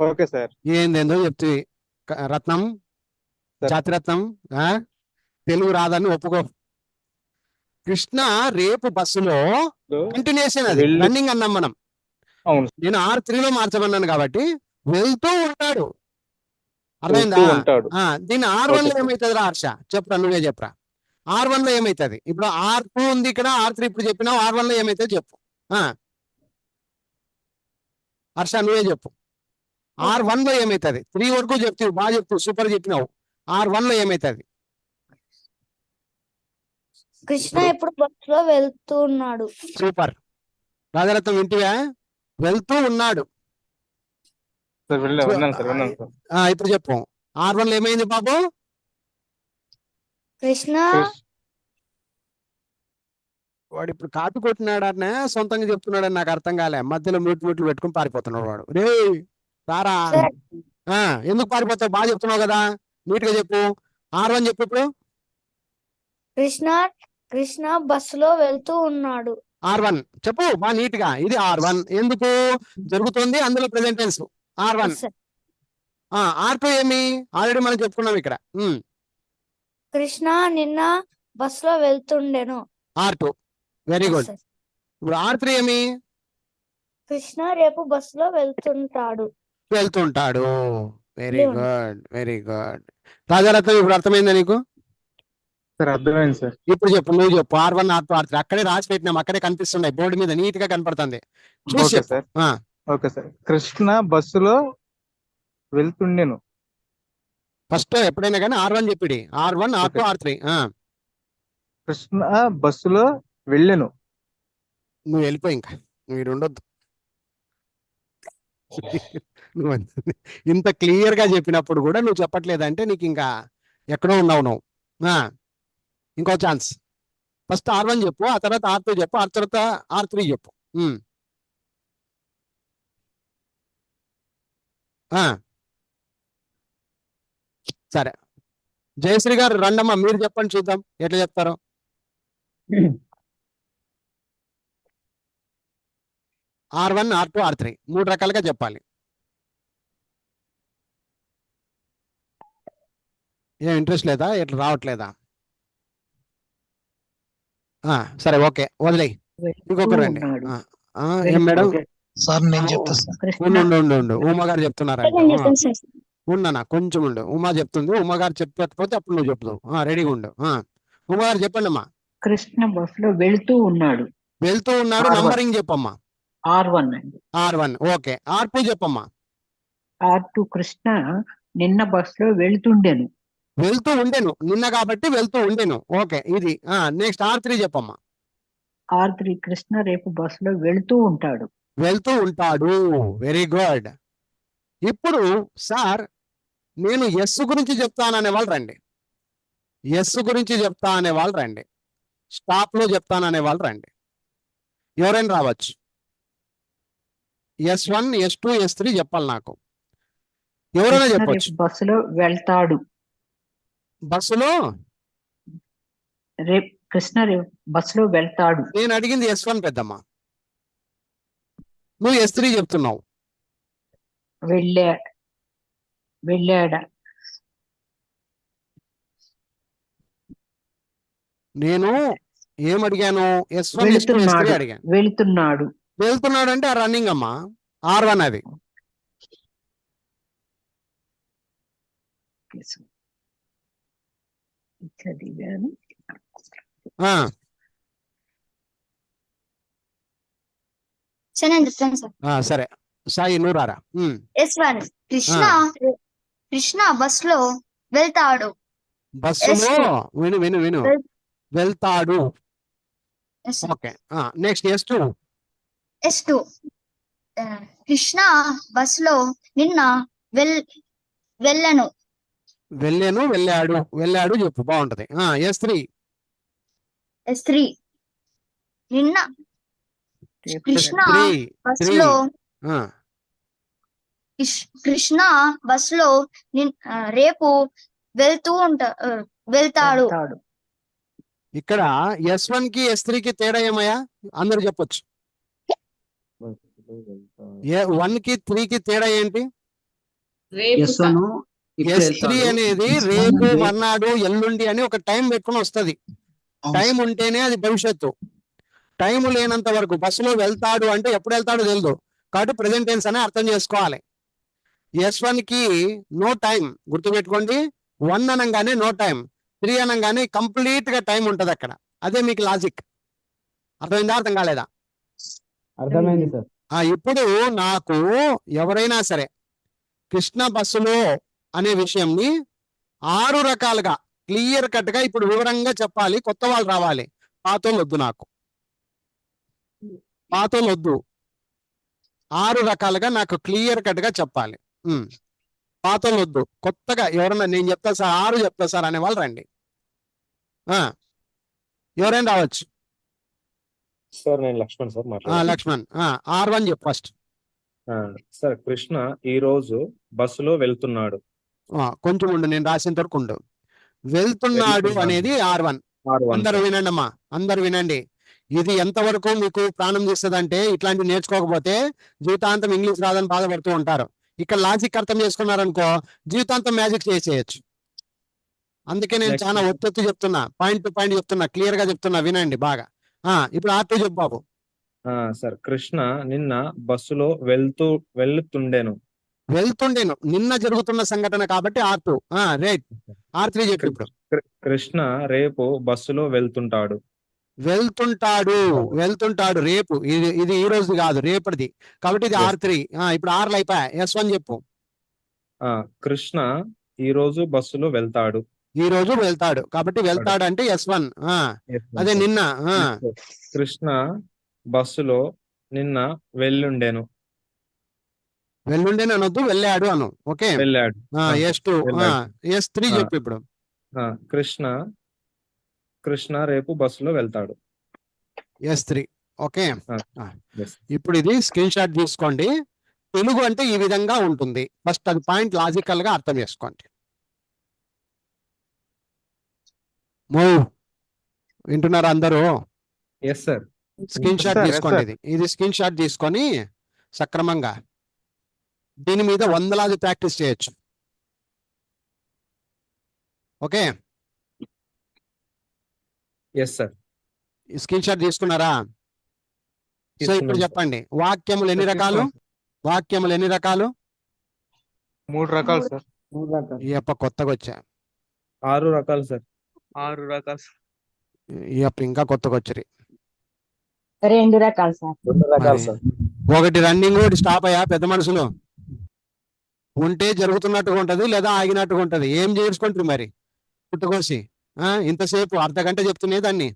Okay sir. ఏందేందో చెప్తే రత్నం, జాతిరత్నం, తెలుగు రాదని ఒప్పుకో. కృష్ణ రేపు బస్సులో కంటిన్యూషన్, అది రన్నింగ్ అన్నాం మనం. నేను R3లో మార్చమన్నాను కాబట్టి వెళ్తూ ఉంటాడు. అర్థమైందా? దీన్ని R1లో ఏమైతుంది రా హర్ష? చెప్పరా, నువ్వే చెప్పరా. R1లో ఏమైతుంది? ఇప్పుడు R2 ఉంది ఇక్కడ, R3 ఇప్పుడు చెప్పినావు, R1లో ఏమైతుంది చెప్పు. హర్ష నువ్వే చెప్పు. R1 లో ఏమైతుంది? 3 వరకు చెప్తావు, బాగా చెప్తావు, సూపర్ చెప్పినావు. R1 లో ఏమైతుంది? కృష్ణ ఇప్పుడు బస్సులో వెళ్తూ ఉన్నాడు. సూపర్. రాజరత్నం వింటివా? వెళ్తూ ఉన్నాడు. సార్ విన్నాను సార్. ఇప్పుడు చెప్పు. R1 లో ఏమైంది బాబు? కృష్ణ వాడు ఇప్పుడు కాపీ కొట్టినాడనే సొంతంగా చెప్తున్నాడని నాకు అర్థం కాలే. మధ్యలో మూట్లు పెట్టుకుని పారిపోతున్నాడు వాడు. రే రారా. ఎందుకు పారిపోతావు? బాగా చెప్తున్నావు కదా, నీట్ గా చెప్పు. R1 చెప్పు ఇప్పుడు. కృష్ణ బస్సులో వెళ్తూ ఉన్నాడు. R1 చెప్పు బాగా నీట్ గా. ఇది R1 ఎందుకు జరుగుతుంది, అందులో ప్రెసెంట్ టెన్స్ R1. R2 ఏమి ఆల్రెడీ మనం చెప్పుకున్నాం ఇక్కడ. కృష్ణ నిన్న బస్సులో వెళ్తుండెను. R2 very good. ఇప్పుడు R3 ఏమి? కృష్ణ రేపు బస్సులో వెళ్తుంటాడు. Very good, very good. Rajaratnam ఇప్పుడు అర్థమైందా నీకు? సార్ అర్థమైంది సార్. ఇప్పుడు చెప్పు, నువ్వు చెప్పు. R1 R2 R3 అక్కడే రాసి పెట్టినాం, అక్కడే కనిపిస్తున్నాయి, బోర్డు మీద నీట్ గా కనపడుతుంది. Okay sir. Okay sir. Krishna బస్సులో వెళ్తుండెను. ఫస్ట్ ఎప్పుడైనా కానీ R1 చెప్పిడి. R1 R2 R3. Krishna బస్సులో వెళ్ళెను. నువ్వు వెళ్ళిపోయి, ఇంకా నువ్వు ఇక్కడ ఉండొద్దు. నువ్వు ఇంత క్లియర్ గా చెప్పినప్పుడు కూడా నువ్వు చెప్పట్లేదంటే నీకు ఇంకా ఎక్కడో ఉన్నావు నువ్వు. ఇంకో ఛాన్స్. ఫస్ట్ R1 చెప్పు, ఆ తర్వాత R2 చెప్పు, ఆ తర్వాత R3 చెప్పు. సరే జయశ్రీ గారు రండమ్మా, మీరు చెప్పండి చూద్దాం ఎట్లా చెప్తారో. R1 R2 R3 3 రకాలుగా చెప్పాలి. ఏం ఇంట్రెస్ట్ లేదా? ఎట్లా రావట్లేదా? సరే ఓకే వదిలే. ఇంకొకరు రండి. ఏం మేడం? సార్ నేను చెప్తా సార్. ఉండు ఉమా గారు చెప్తున్నారంట. ఉండనా కొంచెం ఉండు. ఉమా చెప్తుంది. ఉమా గారు చెప్పకపోతే అప్పుడు నువ్వు చెప్తావు. రెడీగా ఉండు. ఉమా గారు చెప్పండి అమ్మా. కృష్ణ బస్సులో వెళ్తూ ఉన్నాడు. నంబరింగ్ చెప్పమ్మా. R1 అండి. R1 okay. R2 చెప్పమ్మా. R2 కృష్ణ నిన్న బస్సులో వెళ్తుండెను. నిన్న కాబట్టి వెళ్తూ ఉండెను. ఓకే ఇది. నెక్స్ట్ R3 చెప్పమ్మా. R3 కృష్ణ రేపు బస్సులో వెళ్తూ ఉంటాడు. Very good. ఇప్పుడు సార్ నేను ఎస్ గురించి చెప్తాననే వాళ్ళు రండి. స్టాప్ లో చెప్తాననే వాళ్ళు రండి. ఎవరైనా రావచ్చు. S1 S2 S3 చెప్పాలి నాకు. ఎవరైనా చెప్పొచ్చు. బస్సులో వెళ్తాడు. కృష్ణ రేపు బస్సులో వెళ్తాడు. నేను అడిగింది S1 పెద్దమ్మా, నువ్వు S3 చెప్తున్నావు. వెళ్ళాడా. నేను ఏమడిగాను? S1 S2 S3 అడిగాను. వెళ్తున్నాడు అంటే ఆ రన్నింగ్ అమ్మా. R1 అది. సరే సాయి నువ్వు రారా. S1 కృష్ణ బస్సులో వెళ్తాడు. విను వెళ్తాడు. ఓకే. నెక్స్ట్ S2 కృష్ణ బస్సులో నిన్న వెళ్ళాడు చెప్పు, బాగుంటది. S3 నిన్న కృష్ణ బస్సులో రేపు వెళ్తాడు. ఇక్కడ S1 కి S3 కి తేడా ఏమయ్యా? అందరు చెప్పొచ్చు. 1 కి 3 కి తేడా ఏంటి? S3 అనేది రేపు, మర్నాడు, ఎల్లుండి అని ఒక టైం పెట్టుకుని వస్తుంది. టైం ఉంటేనే అది భవిష్యత్తు. టైం లేనంత వరకు బస్సులో వెళ్తాడు అంటే ఎప్పుడు వెళ్తాడో తెలియదు. కాబట్టి ప్రెసెంట్ టెన్స్ అని అర్థం చేసుకోవాలి. S1 కి నో టైం గుర్తుపెట్టుకోండి. 1 అనగానే నో టైం, 3 అనగానే కంప్లీట్ గా టైం ఉంటది అక్కడ. అదే మీకు లాజిక్. అర్థమైందా? అర్థం కాలేదా? అర్థమైంది సార్. ఇప్పుడు నాకు ఎవరైనా సరే కృష్ణ బస్సులో అనే విషయంని 6 రకాలుగా క్లియర్ కట్ గా ఇప్పుడు వివరంగా చెప్పాలి. కొత్త వాళ్ళు రావాలి. పాతోళ్ళు వద్దు, నాకు పాతోళ్ళు వద్దు. 6 రకాలుగా నాకు క్లియర్ కట్ గా చెప్పాలి. పాతోళ్ళు వద్దు. కొత్తగా ఎవరన్నా నేను చెప్తా సార్ 6 చెప్తా సార్ అనే వాళ్ళు రండి. ఎవరైనా రావచ్చు. సార్ నేను లక్ష్మణ్ సార్ లక్ష్మణ్ R1 చెప్పు ఫస్ట్. సార్ కృష్ణ ఈ రోజు బస్సులో వెళ్తున్నాడు. కొంచెం ఉండు, నేను రాసేంత వరకు ఉండు. వెళ్తున్నాడు అనేది R1. అందరు వినండి అమ్మా, అందరు వినండి. ఇది ఎంతవరకు మీకు ప్రాణం చేస్తుంది అంటే, ఇట్లాంటివి నేర్చుకోకపోతే జీవితాంతం ఇంగ్లీష్ రాదని బాధపడుతూ ఉంటారు. ఇక్కడ లాజిక్ అర్థం చేసుకున్నారనుకో జీవితాంతం మ్యాజిక్ చేసేయచ్చు. అందుకే నేను చాలా ఒత్తెత్తు చెప్తున్నా, పాయింట్ టు పాయింట్ చెప్తున్నా, క్లియర్ గా చెప్తున్నా, వినండి బాగా. ఇప్పుడు R2 చెప్పు బాబు. సార్ కృష్ణ నిన్న బస్సులో వెళ్తుండేను. నిన్న జరుగుతున్న సంఘటన కాబట్టి R2. రైట్. R3 చెప్పు ఇప్పుడు. కృష్ణ రేపు బస్సులో వెళ్తుంటాడు. వెళ్తుంటాడు రేపు. ఇది ఈ రోజు కాదు, రేపటిది కాబట్టి ఇది R3. ఇప్పుడు R అయిపోయా. S1 చెప్పు. కృష్ణ ఈ రోజు బస్సులో వెళ్తాడు. కాబట్టి వెళ్తాడు అంటే S1. అదే నిన్న. కృష్ణ బస్సులో నిన్న వెళ్ళుండేను అనొద్దు, వెళ్ళాడు అను. ఓకే, వెళ్ళాడు. S2. S3 చెప్పు ఇప్పుడు. కృష్ణ రేపు బస్సులో వెళ్తాడు. S3. ఓకే, ఇప్పుడు ఇది స్క్రీన్ షాట్ తీసుకోండి. తెలుగు అంటే ఈ విధంగా ఉంటుంది. ఫస్ట్ అది పాయింట్ లాజికల్ గా అర్థం చేసుకోండి. వింటున్నారా అందరూ? సార్ స్క్రీన్ షాట్ తీసుకోండి. ఇది స్క్రీన్ షాట్ తీసుకొని సక్రమంగా దీని మీద వందలాది ప్రాక్టీస్ చేయొచ్చు. ఓకే, సార్ స్క్రీన్ షాట్ తీసుకున్నారా? సో ఇప్పుడు చెప్పండి, వాక్యములు ఎన్ని రకాలు? 3 రకాలు సార్. కొత్తగా వచ్చా. 6 రకాలు సార్. 6 రకాలు. ఇంకా కొత్తగా వచ్చారు. 2 రకాలు సార్. 2 రకాలు సార్. ఒకటి రన్నింగ్, ఒకటి స్టాప్ అయ్యా. పెద్ద మనుషులు ఉంటే జరుగుతున్నట్టుగా ఉంటది, లేదా ఆగినట్టుగా ఉంటది. ఏం చేసుకుంటారు మరి పుట్టుకోసి? ఇంతసేపు అర్ధగంట చెప్తున్నాయి దాన్ని.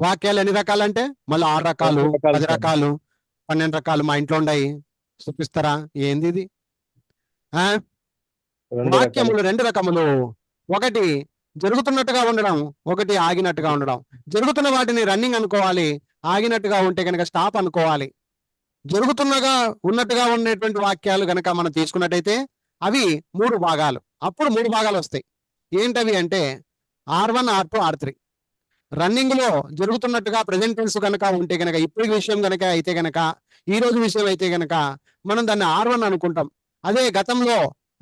వాక్యాలు ఎన్ని రకాలంటే మళ్ళీ 6 రకాలు, 10 రకాలు, 12 రకాలు మా ఇంట్లో ఉన్నాయి. చూపిస్తారా? ఏంది ఇది? వాక్యములు 2 రకములు. ఒకటి జరుగుతున్నట్టుగా ఉండడం, ఒకటి ఆగినట్టుగా ఉండడం. జరుగుతున్న వాటిని రన్నింగ్ అనుకోవాలి, ఆగినట్టుగా ఉంటే కనుక స్టాప్ అనుకోవాలి. ఉన్నట్టుగా ఉండేటువంటి వాక్యాలు గనక మనం తీసుకున్నట్టయితే అవి 3 భాగాలు. అప్పుడు 3 భాగాలు వస్తాయి. ఏంటవి అంటే R1, R2, R3. రన్నింగ్ లో జరుగుతున్నట్టుగా ప్రెజెంట్ టెన్స్ కనుక ఉంటే కనుక, ఇప్పుడు విషయం కనుక అయితే కనుక, ఈ రోజు విషయం అయితే కనుక మనం దాన్ని R1 అనుకుంటాం. అదే గతంలో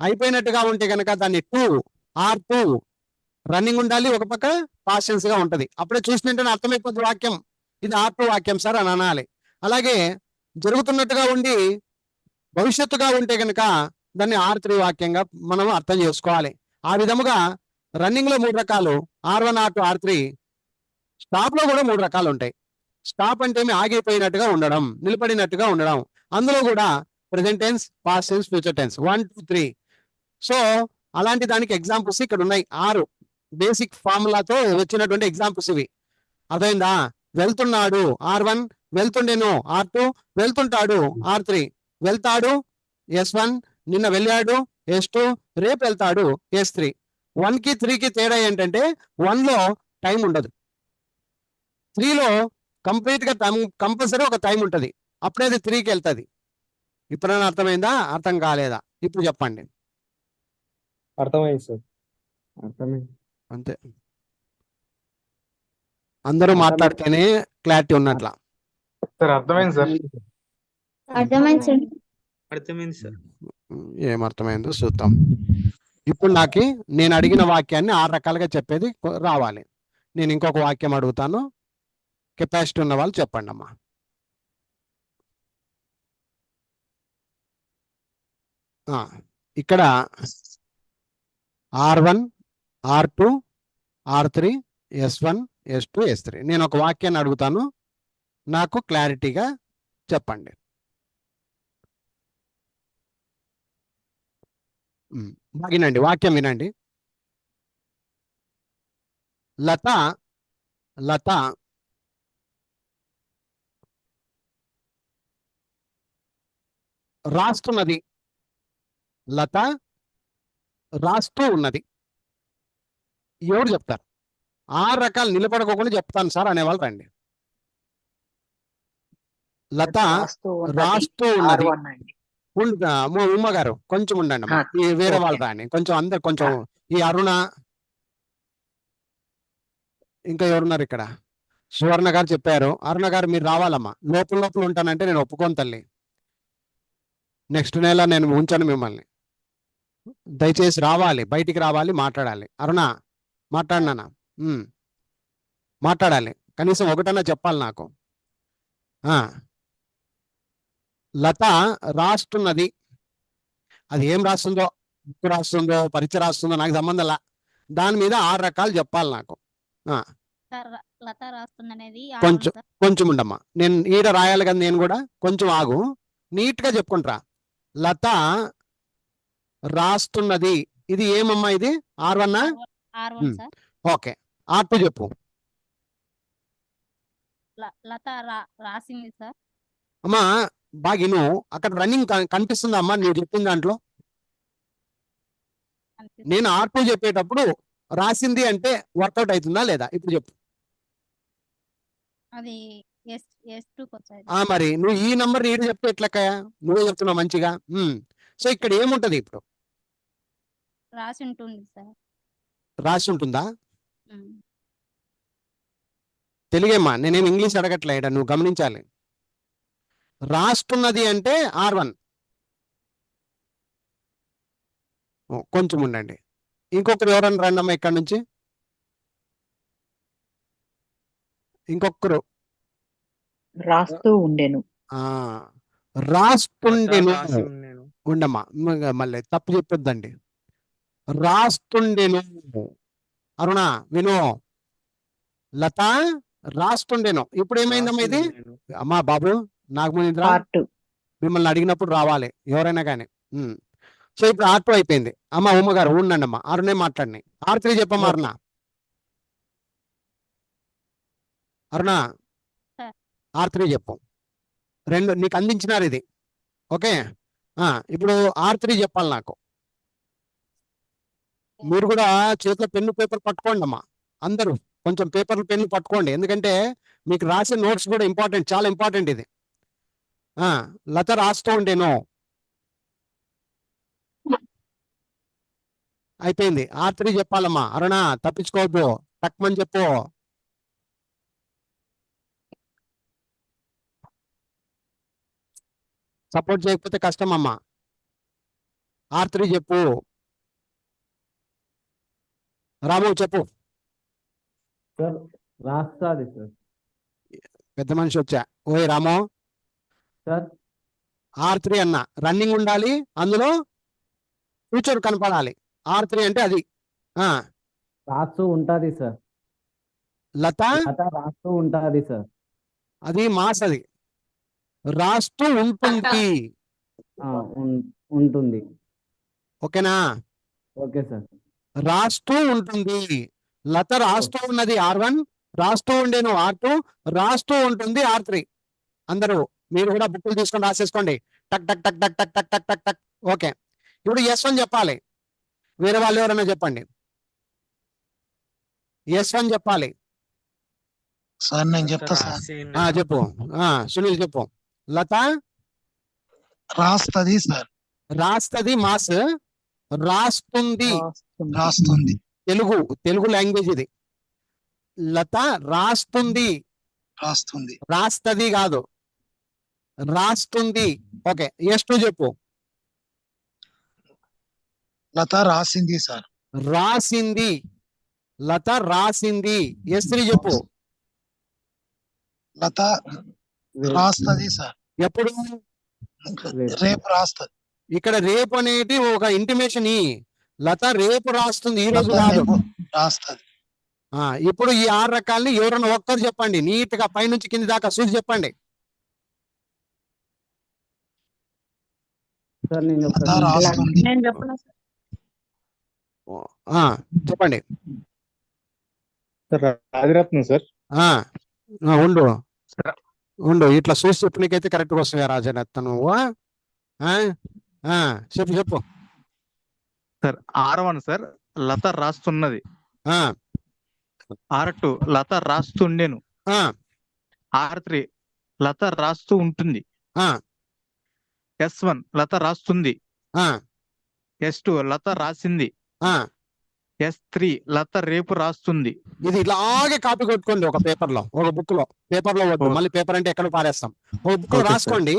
అయిపోయినట్టుగా ఉంటే కనుక దాన్ని R2. రన్నింగ్ ఉండాలి, ఒక పక్క పాస్ట్ టెన్స్ గా ఉంటది. అప్పుడే చూసినట్టు అర్థమైపోతుంది వాక్యం, ఇది R2 వాక్యం సార్ అని అనాలి. అలాగే జరుగుతున్నట్టుగా ఉండి భవిష్యత్తుగా ఉంటే కనుక దాన్ని R3 వాక్యంగా మనం అర్థం చేసుకోవాలి. ఆ విధముగా రన్నింగ్ లో 3 రకాలు, R1, R2, R3. స్టాప్ లో కూడా 3 రకాలు ఉంటాయి. స్టాప్ అంటే ఆగిపోయినట్టుగా ఉండడం, నిలబడినట్టుగా ఉండడం. అందులో కూడా present tense, past tense, future tense 1, 2, 3. So అలాంటి దానికి ఎగ్జాంపుల్స్ ఇక్కడ ఉన్నాయి. 6 బేసిక్ ఫార్ములాతో వచ్చినటువంటి ఎగ్జాంపుల్స్ ఇవి. అర్థమైందా? వెళ్తున్నాడు R1, వెళ్తుండేను R2, వెళ్తుంటాడు R3, వెళ్తాడు S1, నిన్న వెళ్ళాడు S2, రేపు వెళ్తాడు S3. 1 కి 3 కి తేడా ఏంటంటే 1 లో టైం ఉండదు, 3 లో కంప్లీట్ గా కంపల్సరీ ఒక టైం ఉంటది. అప్పుడే అది 3కి వెళ్తుంది. ఇప్పుడైనా అర్థమైందా? అర్థం కాలేదా? ఇప్పుడు చెప్పండి. అర్థమైంది సార్. అంతే, అందరూ మాట్లాడితేనే క్లారిటీ ఉన్నట్ల. అర్థమైంది సార్. అర్థమైంది సార్. ఏమర్థమైందో చూద్దాం. ఇప్పుడు నేను అడిగిన వాక్యాన్ని 6 రకాలుగా చెప్పేది రావాలి. నేను ఇంకొక వాక్యం అడుగుతాను, కెపాసిటీ ఉన్న వాళ్ళు చెప్పండి అమ్మా. ఇక్కడ R1, R2, R3, S1, S2, S3. నేను ఒక వాక్యాన్ని అడుగుతాను, నాకు క్లారిటీగా చెప్పండి. వినండి, వాక్యం వినండి. లత రాస్తున్నది. లత రాస్తూ ఉన్నది. ఎవరు చెప్తారు? 6 రకాలు నిలబడుకోకుండా చెప్తాను సార్ అనేవాళ్ళు రండి. లత రాస్తూ ఉన్నది. ఉమ్మ గారు కొంచెం ఉండండి అమ్మా. ఈ వేరే వాళ్ళు రాని కొంచెం అందరు కొంచెం. ఈ అరుణ, ఇంకా ఎవరున్నారు ఇక్కడ? సువర్ణ గారు చెప్పారు. అరుణ గారు మీరు రావాలమ్మా. లోపల ఉంటానంటే నేను ఒప్పుకోను తల్లి. నెక్స్ట్ నెల నేను ఉంచాను మిమ్మల్ని. దయచేసి రావాలి, బయటికి రావాలి, మాట్లాడాలి. అరుణ మాట్లాడినానా? మాట్లాడాలి, కనీసం ఒకటన్నా చెప్పాలి నాకు. లత రాస్తున్నది. అది ఏం రాస్తుందో, బుక్ రాస్తుందో, పరీక్ష రాస్తుందో నాకు సంబంధంలా. దాని మీద 6 రకాలు చెప్పాలి నాకు. లత రాస్తుందనేది కొంచెం ఉండమ్మా, నేను ఈడ రాయాలి కదా నేను కూడా. కొంచెం ఆగు, నీట్ గా చెప్పుకుంటా. లత రాస్తున్నది. ఇది ఏమమ్మా? ఇది R1. ఓకే, R2 చెప్పు. లత రాసింది సార్. అమ్మా బాగిను, అక్కడ రన్నింగ్ కనిపిస్తుందా అమ్మా నువ్వు చెప్పిన దాంట్లో? నేను R2 చెప్పేటప్పుడు రాసింది అంటే వర్కౌట్ అవుతుందా లేదా? ఇప్పుడు చెప్పు. అది మరి నువ్వు ఈ నంబర్ నీడు చెప్తే ఎట్లక్కయ్యా? నువ్వే చెప్తున్నావు మంచిగా. సో ఇక్కడ ఏముంటది ఇప్పుడు? రాసి ఉంటుంది సార్. రాసి ఉంటుందా? తెలుగేమ్మా, నేనేం ఇంగ్లీష్ అడగట్లే, నువ్వు గమనించాలి. రాస్తున్నది అంటే R1. కొంచెం ఉండండి. ఇంకొకరు ఎవరన్నా రండమ్మా ఇక్కడ నుంచి. ఇంకొకరు. రాస్తూ ఉండేను. రాస్తుండెను. ఉండమ్మా, మళ్ళీ తప్పు చెప్పొద్దండి. రాస్తుండెను. అరుణ విను. లత రాస్తుండేను. ఇప్పుడు ఏమైందమ్మా ఇది? అమ్మా బాబు నాగమణింద్ర, మిమ్మల్ని అడిగినప్పుడు రావాలి ఎవరైనా కానీ. సో ఇప్పుడు R2 అయిపోయింది. అమ్మ ఉమ్మ గారు ఉండండి అమ్మా. అరుణే మాట్లాడినాయి. R3 చెప్పమ్మా అరుణ. అరుణ R3 చెప్పు. 2 నీకు అందించినారు ఇది. ఓకే, ఇప్పుడు R3 చెప్పాలి నాకు. మీరు కూడా చేతిలో పెన్ను పేపర్ పట్టుకోండి అమ్మా. అందరూ కొంచెం పేపర్ పెన్ను పట్టుకోండి, ఎందుకంటే మీకు రాసే నోట్స్ కూడా ఇంపార్టెంట్, చాలా ఇంపార్టెంట్ ఇది. లత రాస్తూ ఉండేను. అయిపోయింది. R3 చెప్పాలమ్మా. అరుణ తప్పించుకోవద్దు, తక్కువని చెప్పు. సపోర్ట్ చేయకపోతే కష్టం అమ్మా. R3 చెప్పు. రాము చెప్పు. రాస్తాది సార్. పెద్ద మనిషి వచ్చా. ఓయ్ రాము సార్. R3 అన్న రన్నింగ్ ఉండాలి, అందులో ఫ్యూచర్ కనపడాలి. R3 అంటే అది. రాస్తూ ఉంటది సార్. లత రాస్తూ ఉంటది సార్. అది మాస్, అది రాస్తూ ఉంటుంది. ఉంటుంది. ఓకేనా? Okay sir. రాస్తూ ఉంటుంది. లత రాస్తూ ఉన్నది R1, రాస్తూ ఉండేను R2, రాస్తూ ఉంటుంది R3. అందరూ మీరు కూడా బుక్కులు తీసుకొని రాసేసుకోండి. టక్ టక్ టక్ టక్ టక్ టక్ టక్ టక్ టక్. ఓకే, ఇప్పుడు S1 చెప్పాలి. వేరే వాళ్ళు ఎవరైనా చెప్పండి. S1 చెప్పాలి సార్. నేను చెప్తా సార్. చెప్పు. సునీల్ చెప్పు. లత రాస్తది సార్. రాస్తది మాస్. రాస్తుంది రాస్తుంది తెలుగు లాంగ్వేజ్ ఇది. లత రాస్తుంది. రాస్తది కాదు, రాస్తుంది. ఓకే, S2 చెప్పు. లత రాసింది సార్. రాసింది. లత రాసింది. S3 చెప్పు. లత రాస్తది సార్. ఎప్పుడు? రేపు రాస్తది. ఇక్కడ రేపు అనేది ఒక ఇంటిమేషన్. లత రేపు రాస్తుంది, ఈ రోజు కాదు. రాస్తది. ఇప్పుడు ఈ 6 రకాలని ఎవరన్నా ఒక్కరు చెప్పండి, నీట్ గా పైనుంచి కింది దాకా చూసి చెప్పండి. సార్ నేను లత చెప్తాను. రాస్తుంది. నేను చెప్పనా సార్? చెప్పండి. Sir Rajaratnam sir. ఉండు ఉండు, ఇట్లా చూసి చెప్పనీకైతే కరెక్ట్గా వస్తుంది రాజరత్న నువ్వు. చెప్పు చెప్పు. సార్ R1 సార్ లత రాస్తున్నది. R2 లత రాస్తుండేను. R3 లత రాస్తూ ఉంటుంది. S1 లత రాస్తుంది. S2 లత రాసింది. S3 లత రేపు రాస్తుంది. ఇది ఇలాగే కాపీ కొట్టుకోండి ఒక పేపర్ లో, ఒక బుక్ లో. పేపర్ లో వద్దు, మళ్ళీ పేపర్ అంటే ఎక్కడ పారేస్తాం. ఒక బుక్ లో రాసుకోండి.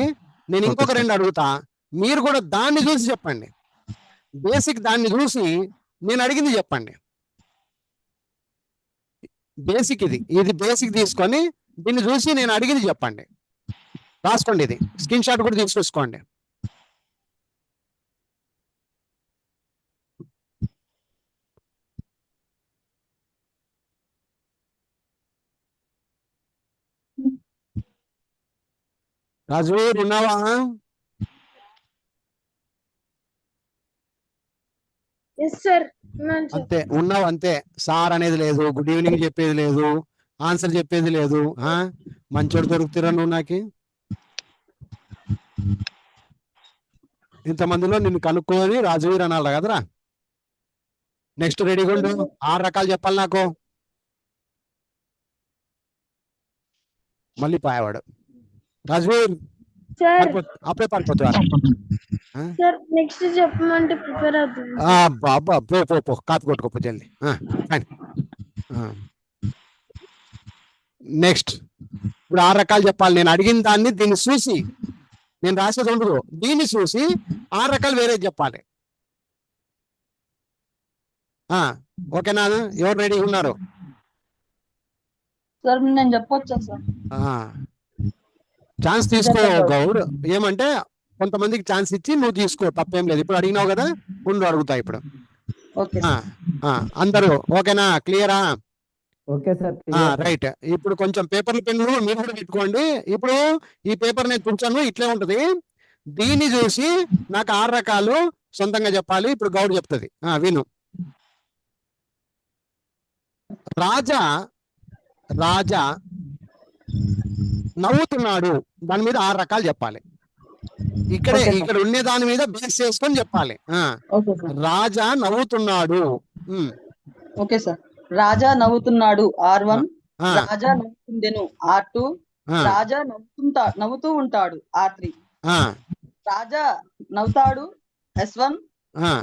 నేను ఇంకొక 2 అడుగుతా, మీరు కూడా దాన్ని చూసి చెప్పండి. బేసిక్ దాన్ని చూసి నేను అడిగింది చెప్పండి. బేసిక్ ఇది బేసిక్ తీసుకొని దీన్ని చూసి నేను అడిగింది చెప్పండి. రాసుకోండి, ఇది స్క్రీన్ షాట్ కూడా తీసుకొచ్చుకోండి. రాజువీర్ ఉన్నావా? అంతే ఉన్నావు, అంతే. సార్ అనేది లేదు, గుడ్ ఈవినింగ్ చెప్పేది లేదు, ఆన్సర్ చెప్పేది లేదు. మంచోడు దొరుకుతురా నువ్వు నాకు. ఇంతమందిలో నిన్ను కనుక్కొని రాజువీర్ అనాలి కదరా. నెక్స్ట్ రెడీగా ఉండు. 6 రకాలు చెప్పాలి నాకు. మళ్ళీ పాయవాడు రాజువీర్ అప్పుడే పడిపోతారు. నెక్స్ట్ చెప్పమంటే ప్రిపేర్ అవుతుంది. బాబా పో కాపీ కొట్టుకోపో జల్ది. నెక్స్ట్ ఇప్పుడు 6 రకాలు చెప్పాలి. నేను అడిగిన దాన్ని దీన్ని చూసి, నేను రాసేది ఉండదు, దీన్ని చూసి 6 రకాలు వేరే చెప్పాలి. ఓకేనా? ఎవరు రెడీ ఉన్నారు? సార్ నేను చెప్పొచ్చా సార్? ఛాన్స్ తీసుకో గౌడ్. ఏమంటే కొంతమందికి ఛాన్స్ ఇచ్చి నువ్వు తీసుకో, తప్పేం లేదు. ఇప్పుడు అడిగినావు కదా, ఉండు అడుగుతా ఇప్పుడు. అందరూ ఓకేనా? క్లియరా? Okay sir. రైట్. ఇప్పుడు కొంచెం పేపర్లు పెన్నులు మీరు కూడా పెట్టుకోండి. ఇప్పుడు ఈ పేపర్ నేను కూర్చోను, ఇట్లే ఉంటది. దీన్ని చూసి నాకు 6 రకాలు సొంతంగా చెప్పాలి. ఇప్పుడు గౌడ్ చెప్తుంది, విను. రాజా నవ్వుతున్నాడు, దాని మీద 6 రకాలు చెప్పాలి. ఇక్కడ ఉండే దాని మీద బేస్ చేసుకొని చెప్పాలి. రాజా నవ్వుతున్నాడు. Okay sir. రాజా నవ్వుతున్నాడు R1. రాజా నవ్వుతుండెను R2. రాజా నవ్వుతూ ఉంటాడు R3. రాజా నవ్వుతాడు S1.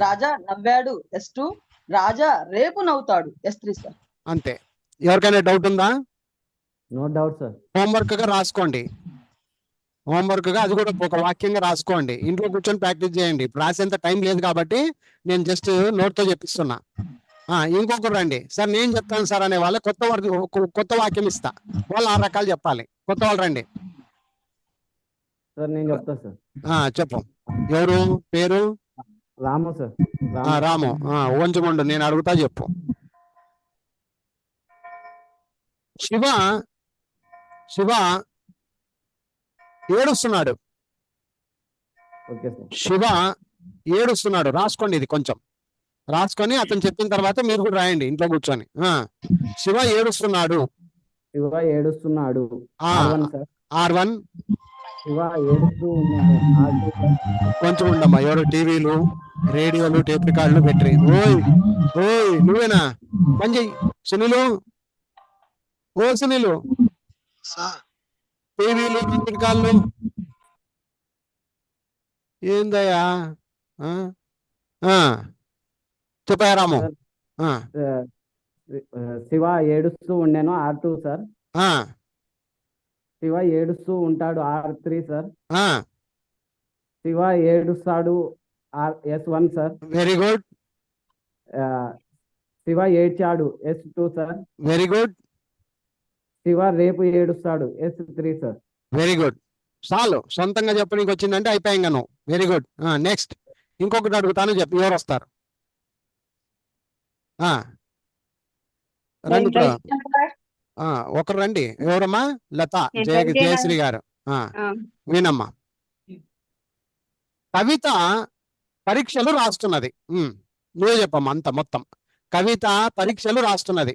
రాజా నవ్వాడు S2. రాజా రేపు నవ్వుతాడు S3 సార్. అంతే. ఎవరికైనా డౌట్ ఉందా? No doubt sir. హోంవర్క్ గా రాసుకోండి. హోంవర్క్ గా అది కూడా ఒక వాక్యంగా రాసుకోండి. ఇంట్లో కూర్చొని ప్రాక్టీస్ చేయండి. ఇప్పుడు రాసేంత టైం లేదు కాబట్టి నేను జస్ట్ నోట్ తో చెప్పిస్తున్నా. ఇంకొకరు రండి సార్, నేను చెప్తాను సార్ అనే వాళ్ళ కొత్త వాక్యం ఇస్తా. వాళ్ళు 6 రకాలు చెప్పాలి. కొత్త వాళ్ళు రండి సార్. నేను చెప్తా సార్. చెప్పు. ఎవరు పేరు? రాము సార్. రాము. వంచుకోండు, నేను అడుగుతా చెప్పు. శివ ఏడుస్తున్నాడు. శివ ఏడుస్తున్నాడు. రాసుకోండి, ఇది కొంచెం రాసుకొని అతను చెప్పిన తర్వాత మీరు కూడా రాయండి ఇంట్లో కూర్చొని. శివ ఏడుస్తున్నాడు. R1. శివ ఏడుస్తూ ఉన్నాడు. కొంచెం ఉండమ్మా. ఎవరు టీవీలు, రేడియోలు, టేప్ రికార్డులు పెట్టి. ఓయ్ నువ్వేనా? పని చెయ్యి సునీలు. సునీలు, టీవీలు, టేప్ రికార్డులు ఏందయ్యా? చెప్పా రాము. శివ ఏడుస్తూ ఉండేను R2 సార్. శివ ఏడుస్తూ ఉంటాడు R3 సార్. శివ ఏడుస్తాడు S1 sir. Very good. Shiva ఏడ్చాడు S2 sir. Very good. Shiva రేపు ఏడుస్తాడు S3 సార్. Very good. చాలు, సొంతంగా చెప్పడానికి వచ్చిందంటే అయిపోయాక నువ్వు. Very good. నెక్స్ట్ ఇంకొకటి అడుగుతాను, చెప్పి ఎవరు వస్తారు? రండి ఇప్పుడు. సార్ ఒకరు రండి. ఎవరమ్మా? లత నేను ట్రై చేయనా? జయశ్రీ గారు. వినమ్మా. కవిత పరీక్షలు రాస్తున్నది. నువ్వే చెప్పమ్మా అంత మొత్తం. కవిత పరీక్షలు రాస్తున్నది.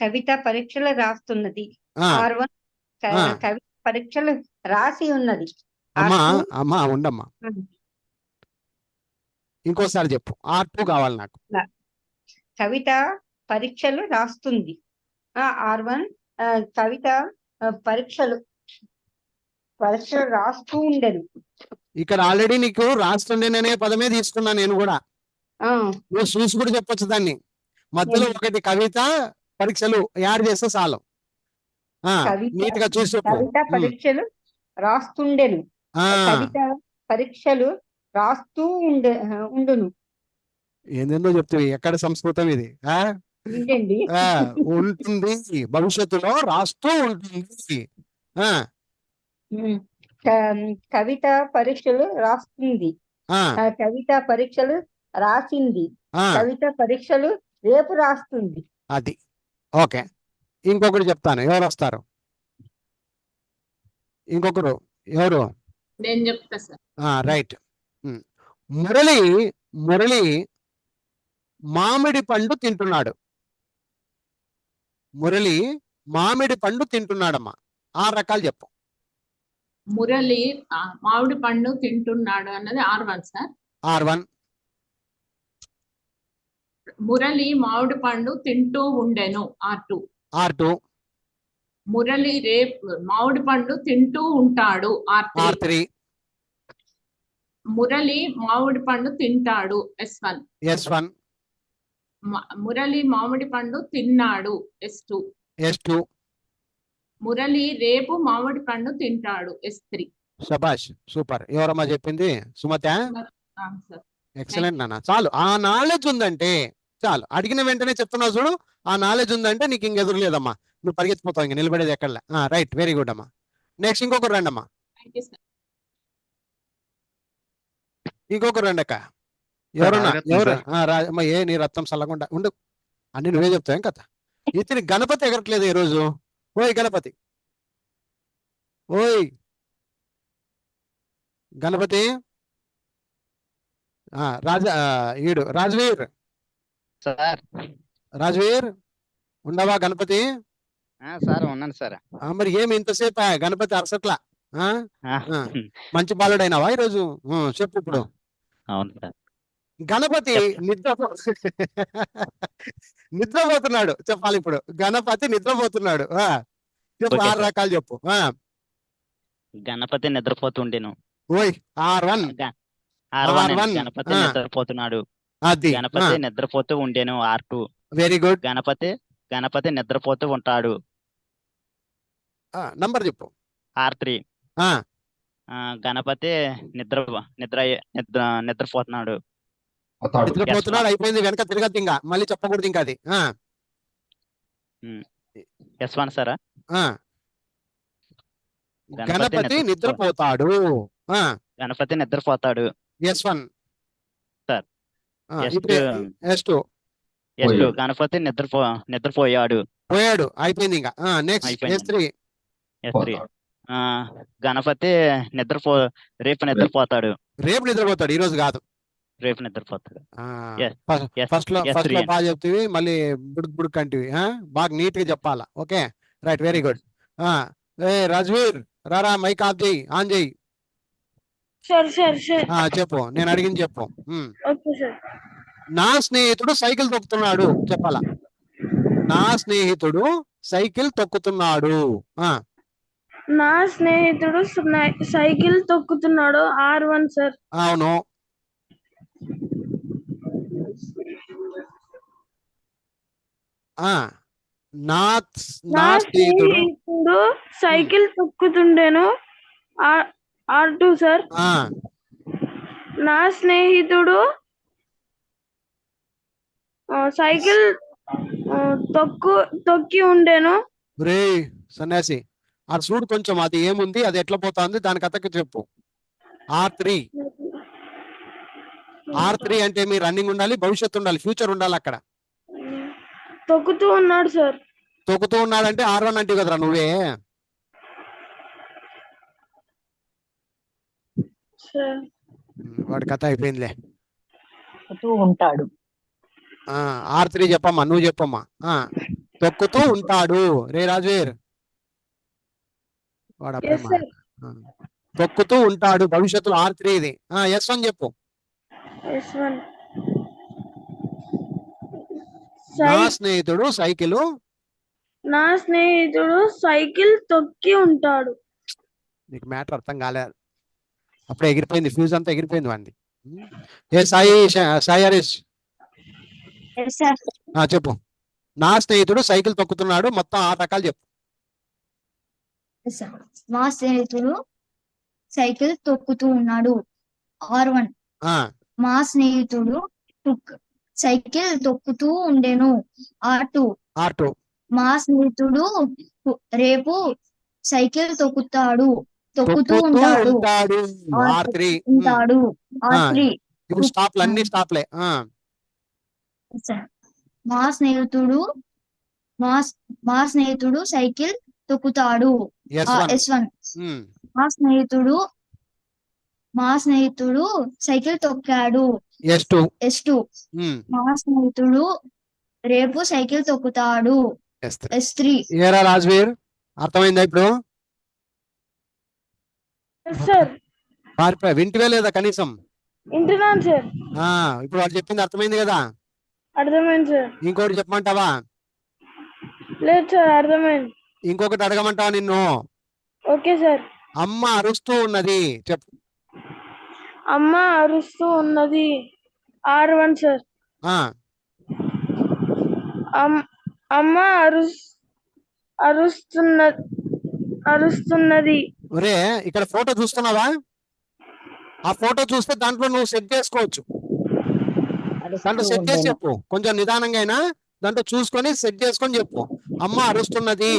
కవిత పరీక్షలు రాస్తున్నది. ఆ. R1 కవిత పరీక్షలు రాసి ఉన్నది. అమ్మా R2 అమ్మా ఉండమ్మా, ఇంకోసారి చెప్పు. R2 కావాలి నాకు. కవిత పరీక్షలు రాస్తుంది. R1 కవిత పరీక్షలు రాస్తూ ఉండేది. ఇక్కడ ఆల్రెడీ నీకు రాస్తుండేననే పదమే తీసుకున్నా నేను కూడా. నువ్వు చూసి కూడా చెప్పొచ్చు దాన్ని. మధ్యలో ఒకటి కవిత పరీక్షలు యాడ్ చేస్తే చాలు. నీట్ గా చూసి చెప్పు. కవిత పరీక్షలు రాస్తుండెను. కవిత పరీక్షలు రాస్తూ ఉండును. ఏందేందో చెప్తావి. ఎక్కడ సంస్కృతం ఇది? ఉంటుంది, భవిష్యత్తులో రాస్తూ ఉంటుంది. కవిత పరీక్షలు రాస్తుంది. కవిత పరీక్షలు రాసింది. కవిత పరీక్షలు రేపు రాస్తుంది. అది ఓకే. ఇంకొకటి చెప్తాను. ఎవరు వస్తారు? ఇంకొకరు ఎవరు? నేను చెప్తా సార్. రైట్. మురళి మామిడి పండు తింటున్నాడు. మురళి మామిడి పండు తింటున్నాడమ్మా. 6 రకాలు చెప్పు. మురళి మామిడి పండు తింటున్నాడు అన్నది R1 సార్. R1. మురళి మామిడి పండు తింటూ ఉండెను R2. మురళి మామిడి పండు తింటూ ఉంటాడు R3. మురళి మామిడి పండు తింటాడు S1. మురళి మామిడి పండు తిన్నాడు S2. మురళి రేపు మామిడి పండు తింటాడు S3. శబాష్, సూపర్. ఎవరమ్మా చెప్పింది? సుమత. ఎక్సలెంట్ నాన్న. చాలు. ఆ నాలెడ్జ్ ఉందంటే చాలు. అడిగిన వెంటనే చెప్తున్నావు చూడు. ఆ నాలెడ్జ్ ఉందంటే నీకు ఇంకెదురు లేదమ్మా. నువ్వు పరిగెత్తిపోతావు, ఇంక నిలబడేది ఎక్కడలే. రైట్, వెరీ గుడ్ అమ్మా. నెక్స్ట్ ఇంకొకరు రండి అమ్మా. ఇంకొకరు రండి అక్క. ఎవరన్నా? ఎవరు? రాజమ్మ. నీ రత్నం సల్లకుండా ఉండు. అన్ని నువ్వే చెప్తావు. ఏం కథ? ఇతని గణపతి ఎగరట్లేదు ఈరోజు. ఓయ్ గణపతి, ఓయ్ గణపతి. ఈడు రాజవీర్. సార్ రాజవీర్ ఉండవా? గణపతి సార్ ఉన్నాను సార్. మరి ఏమి ఇంతసేపు గణపతి అరసట్లా? మంచి బాలుడైనావా ఈరోజు? చెప్పు ఇప్పుడు. అవును సార్. గణపతి నిద్రపోతున్నాడు. చెప్పాలి ఇప్పుడు. గణపతి నిద్రపోతున్నాడు. చెప్పు. 6 రకాలు చెప్పు. గణపతి నిద్రపోతుండేను. ఓయ్ R1. గణపతి నిద్రపోతున్నాడు. అది గణపతి నిద్రపోతూ ఉండేను R2. Very good. గణపతి నిద్రపోతూ ఉంటాడు. నంబర్ చెప్పు. R3. గణపతి నిద్రపోతున్నాడు. అయిపోయింది. వెనక తిరగదు ఇంకా. మళ్ళీ చెప్పకూడదు ఇంకా అది. S1 సారా. గణపతి నిద్రపోతాడు. గణపతి నిద్రపోతాడు. S1 sir. S2. గణపతి నిద్రపోయాడు. అయిపోయింది ఇంకా. Next S3. గణపతి రేపు నిద్రపోతాడు. రేపు నిద్రపోతాడు, ఈ రోజు కాదు. రేపు నిద్రపోతాడు. ఫస్ట్ లో బాగా చెప్తివి, మళ్ళీ బుడుక్ బుడుక్ అంటివి. బాగా నీట్ గా చెప్పాలా. Okay, right, very good. Rajveer రారా, మైక్ ఆఫ్ చేయి, ఆన్ చేయి. చెప్పు, నేను అడిగింది చెప్పు. నా స్నేహితుడు సైకిల్ తొక్కుతున్నాడు చెప్పాలా. నా స్నేహితుడు సైకిల్ తొక్కుతున్నాడు. నా స్నేహితుడు సైకిల్ తొక్కుతున్నాడు R1 సార్. అవును. నా స్నేహితుడు సైకిల్ తొక్కుతుండేను R2 సార్. నా స్నేహితుడు సైకిల్ తొక్కి ఉండేను. రే సన్యాసి, అది చూడు కొంచెం, అది ఏముంది, అది ఎట్లా పోతుంది, దానికి అతకి చెప్పు. R3 అంటే మీ రన్నింగ్ ఉండాలి, భవిష్యత్తు ఉండాలి, ఫ్యూచర్ ఉండాలి అక్కడ. తొక్కుతూ ఉన్నాడు సార్. తొక్కుతూ ఉన్నాడంటే R1 అంటే కదరా నువ్వే. సార్ వాడి కథ అయిపోయిందిలే. తొక్కుతూ ఉంటాడు. R3 చెప్పమ్మా, నువ్వు చెప్పమ్మా. తొక్కుతూ ఉంటాడు రే రాజువీర్. వాడు అప్పుడే ఎస్ సార్. తొక్కుతూ ఉంటాడు భవిష్యత్తులో R3 ఇది. S1 చెప్పు. S1 నా స్నేహితుడు సైకిల్ నా స్నేహితుడు సైకిల్ తొక్కి ఉంటాడు. నీకు మ్యాటర్ అర్థం కాలేదు, అప్పుడే ఎగిరిపోయింది, ఫ్యూజ్ అంతా ఎగిరిపోయింది వాడిని. ఏ సాయి సాయి హరీష్ చెప్పు. నా స్నేహితుడు సైకిల్ తొక్కుతున్నాడు, మొత్తం 6 రకాలు చెప్పు. మా స్నేహితుడు సైకిల్ తొక్కుతూ ఉన్నాడు. R1. మా స్నేహితుడు సైకిల్ తొక్కుతూ ఉండేను. R2. మా స్నేహితుడు రేపు సైకిల్ తొక్కుతూ ఉంటాడు. R3. ఇప్పుడు స్టాప్లు అన్ని స్టాప్లే. మా స్నేహితుడు సైకిల్ తొక్కుతాడు. S1. మా స్నేహితుడు సైకిల్ తొక్కాడు. S2. మా స్నేహితుడు రేపు సైకిల్ తొక్కుతాడు. S3. ఏరా రాజ్వీర్, అర్థమైందా ఇప్పుడు? సార్ వింటివే లేదా కనీసం? వింటున్నాను సార్. ఇప్పుడు వాడు చెప్పింది అర్థమైంది కదా? అర్థమైంది సార్. ఇంకోటి చెప్పమంటావా? లేదు సార్, అర్థమైంది. ఇంకొకటి అడగమంటావా నిన్ను? Okay sir. అమ్మ అరుస్తూ ఉన్నది చెప్పు. అమ్మ అరుస్తూ ఉన్నది. R1 sir. అమ్మ అరుస్తున్నది. ఒరే ఇక్కడ ఫోటో చూస్తున్నావా? ఆ ఫోటో చూస్తే దాంట్లో నువ్వు సెట్ చేసుకోవచ్చు. దాంట్లో సెట్ చేసి చెప్పు, కొంచెం నిదానంగా అయినా దాంట్లో చూసుకొని సెట్ చేసుకొని చెప్పు. అమ్మ అరుస్తున్నది.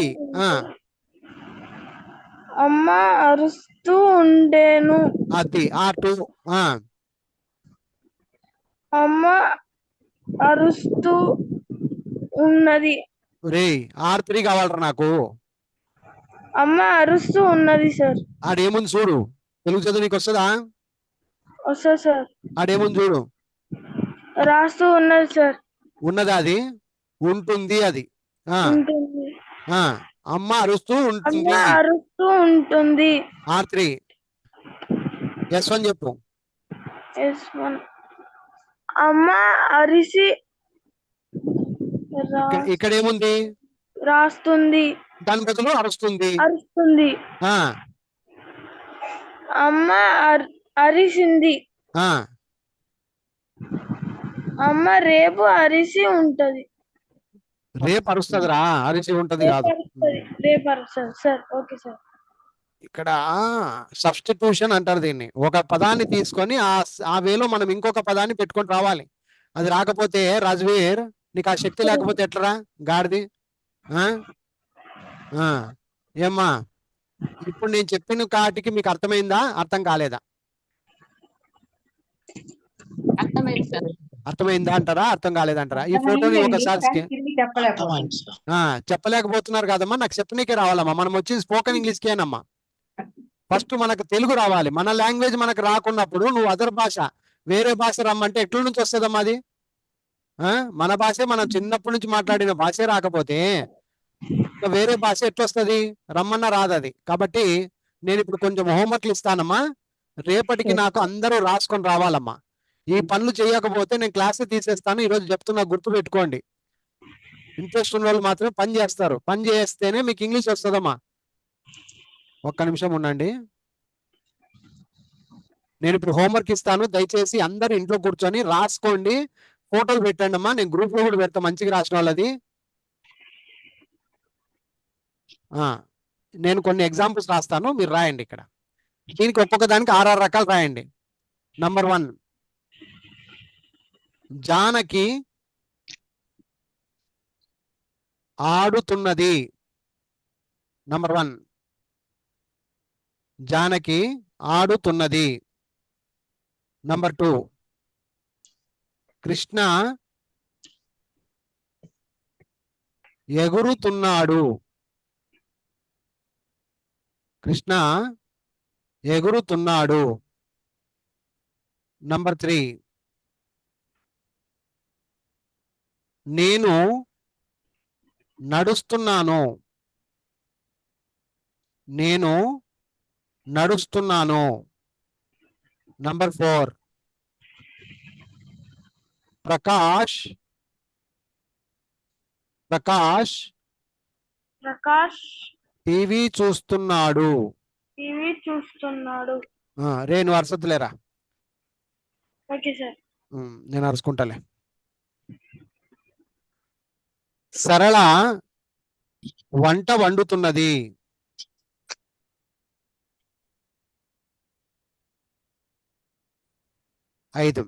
అమ్మ అరుస్తూ ఉండేను. అది R2. అమ్మ అరుస్తూ ఉన్నది. రే R3 కావాలరా నాకు. అమ్మ అరుస్తూ ఉన్నది సార్. ఆడేముంది చూడు, తెలుగు చదువు నీకు వస్తుందా? వస్తా సార్. ఆడేముంది చూడు, రాస్తూ ఉన్నది సార్. ఉన్నదా? అది ఉంటుంది. అది ఉంటుంది. అమ్మ అరుస్తూ ఉంటుంది. అమ్మ అరుస్తూ ఉంటుంది. R3. S1 చెప్పు. S1 అమ్మ అరిసి ఇక్కడ ఏముంది? రాస్తుంది. దాని బదులు అరుస్తుంది. అమ్మ అరిసింది. అమ్మ రేపు అరిసి ఉంటది. రేపు అరుస్తుందిరా, అరిసి ఉంటది కాదు. రేపు అరుస్తుంది సార్. Okay sir. ఇక్కడ సబ్స్టిట్యూషన్ అంటారు దీన్ని. ఒక పదాన్ని తీసుకొని ఆ వేలో మనం ఇంకొక పదాన్ని పెట్టుకొని రావాలి. అది రాకపోతే రాజ్వీర్, నీకు ఆ శక్తి లేకపోతే ఎట్లరా గాడిది? ఏమ్మా, ఇప్పుడు నేను చెప్పిన కాటికి మీకు అర్థమైందా, అర్థం కాలేదా? అర్థమైందా అంటారా, అర్థం కాలేదంటారా? ఈ ఫోటోని ఒకసారి చెప్పలేకపోతున్నారు కదమ్మా, నాకు చెప్పనీకే రావాలమ్మా. మనం వచ్చి స్పోకెన్ ఇంగ్లీష్ కేనమ్మా. ఫస్ట్ మనకు తెలుగు రావాలి. మన లాంగ్వేజ్ మనకు రాకున్నప్పుడు నువ్వు అదర్ భాష, వేరే భాష రమ్మంటే ఎట్ల నుంచి వస్తుందమ్మా అది? మన భాషే, మనం చిన్నప్పటి నుంచి మాట్లాడిన భాషే రాకపోతే వేరే భాష ఎట్లొస్తుంది? రమ్మన్నా రాదు అది. కాబట్టి నేను ఇప్పుడు కొంచెం హోంవర్క్లు ఇస్తానమ్మా. రేపటికి నాకు అందరూ రాసుకొని రావాలమ్మా. ఈ పనులు చేయకపోతే నేను క్లాస్ తీసేస్తాను. ఈరోజు చెప్తున్నా, గుర్తు పెట్టుకోండి. ఇంట్రెస్ట్ ఉన్న వాళ్ళు మాత్రమే పని చేస్తారు. పని చేస్తేనే మీకు ఇంగ్లీష్ వస్తుందమ్మా. ఒక్క నిమిషం ఉండండి, నేను ఇప్పుడు హోంవర్క్ ఇస్తాను. దయచేసి అందరు ఇంట్లో కూర్చొని రాసుకోండి, ఫోటోలు పెట్టండి అమ్మా. నేను గ్రూప్ లో కూడా పెడతా, మంచిగా రాసిన వాళ్ళది. నేను కొన్ని ఎగ్జాంపుల్స్ రాస్తాను, మీరు రాయండి. ఇక్కడ దీనికి ఒక్కొక్క దానికి 6 రకాలు రాయండి. నంబర్ 1, జానకి ఆడుతున్నది. నంబర్ 1, జానకి ఆడుతున్నది. నంబర్ 2, కృష్ణ ఎగురుతున్నాడు. కృష్ణ ఎగురుతున్నాడు. నంబర్ 3, నేను నడుస్తున్నాను. నేను నడుస్తున్నాను. నంబర్ 4, ప్రకాష్ ప్రకాష్ టీవీ చూస్తున్నాడు. టీవీ చూస్తున్నాడు. రే నువ్వు అరసద్దులేరా, ఓకే సార్. నేను అరుచుకుంటాలే. సరళ వంట వండుతున్నది. 5,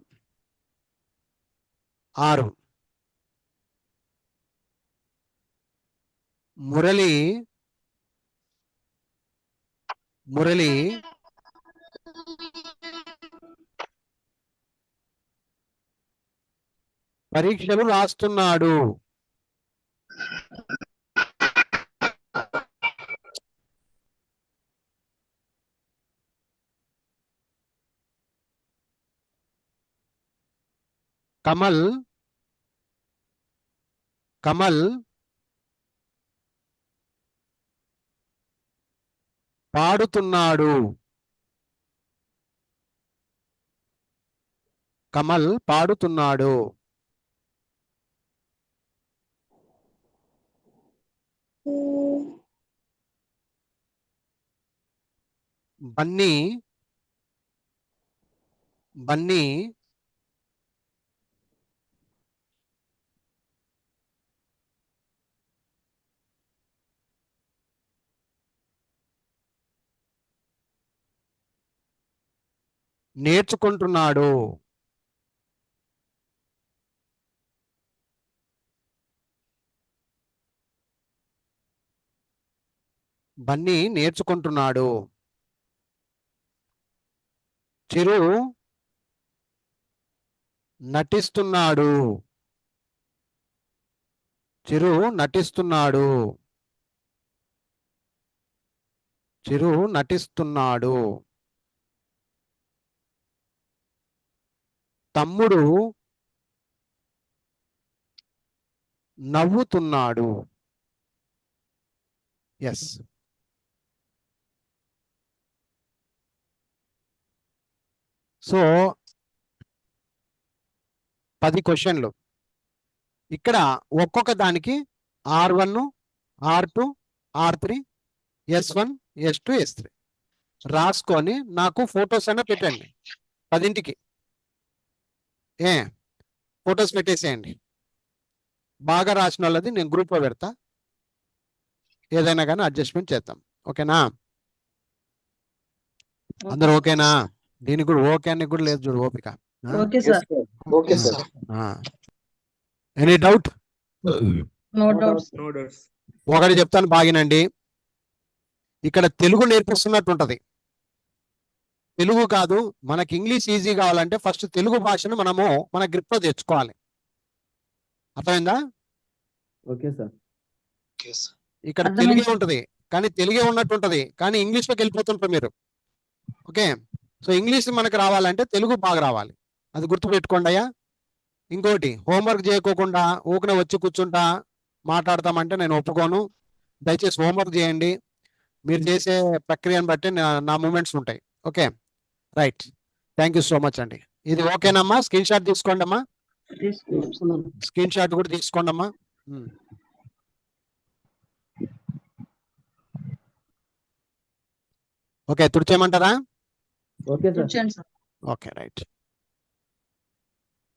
6, మురళి పరీక్షలు రాస్తున్నాడు. కమల్ పాడుతున్నాడు. కమల్ పాడుతున్నాడు. బన్నీ నేర్చుకుంటున్నాడు. బన్నీ నేర్చుకుంటున్నాడు. చిరు నటిస్తున్నాడు. తమ్ముడు నవ్వుతున్నాడు. ఎస్. సో 10 క్వశ్చన్లు. ఇక్కడ ఒక్కొక్క దానికి R1, R2, R3, S1, S2, S3 రాసుకొని నాకు ఫొటోస్ అయినా పెట్టండి. 10ంటికి ఫొటోస్ పెట్టేసేయండి. బాగా రాసిన వాళ్ళది నేను గ్రూప్లో పెడతా. ఏదైనా కానీ అడ్జస్ట్మెంట్ చేద్దాం. ఓకేనా? అందరూ ఓకేనా? దీనికి కూడా ఓకే అని కూడా లేదు చూడు ఓపిక. Okay sir. Okay sir. Any doubt? No doubts. ఒకటి చెప్తాను బాగినండి. ఇక్కడ తెలుగు నేర్పిస్తున్నట్టు ఉంటది. తెలుగు కాదు, మనకి ఇంగ్లీష్ ఈజీ కావాలంటే ఫస్ట్ తెలుగు భాషను మనము మన గ్రిప్ లో తెచ్చుకోవాలి. అర్థమైందా? Okay sir. ఇక్కడ తెలుగే ఉంటది, కానీ తెలుగే ఉన్నట్టు ఉంటది, కానీ ఇంగ్లీష్ లోకి వెళ్ళిపోతుంటారు మీరు. ఓకే, సో ఇంగ్లీష్ మనకు రావాలంటే తెలుగు బాగా రావాలి. అది గుర్తుపెట్టుకోండి అయ్యా. ఇంకోటి, హోంవర్క్ చేయకోకుండా ఊకనే వచ్చి కూర్చుంటా మాట్లాడతామంటే నేను ఒప్పుకోను. దయచేసి హోంవర్క్ చేయండి. మీరు చేసే ప్రక్రియను బట్టి నా మూమెంట్స్ ఉంటాయి. Okay, right. Thank you so much అండి. ఇది ఓకేనమ్మా? స్క్రీన్ షాట్ తీసుకోండి అమ్మా. స్క్రీన్ షాట్ కూడా తీసుకోండి అమ్మా. ఓకే, తుడిచేయమంటారా? Okay sir. Okay, right.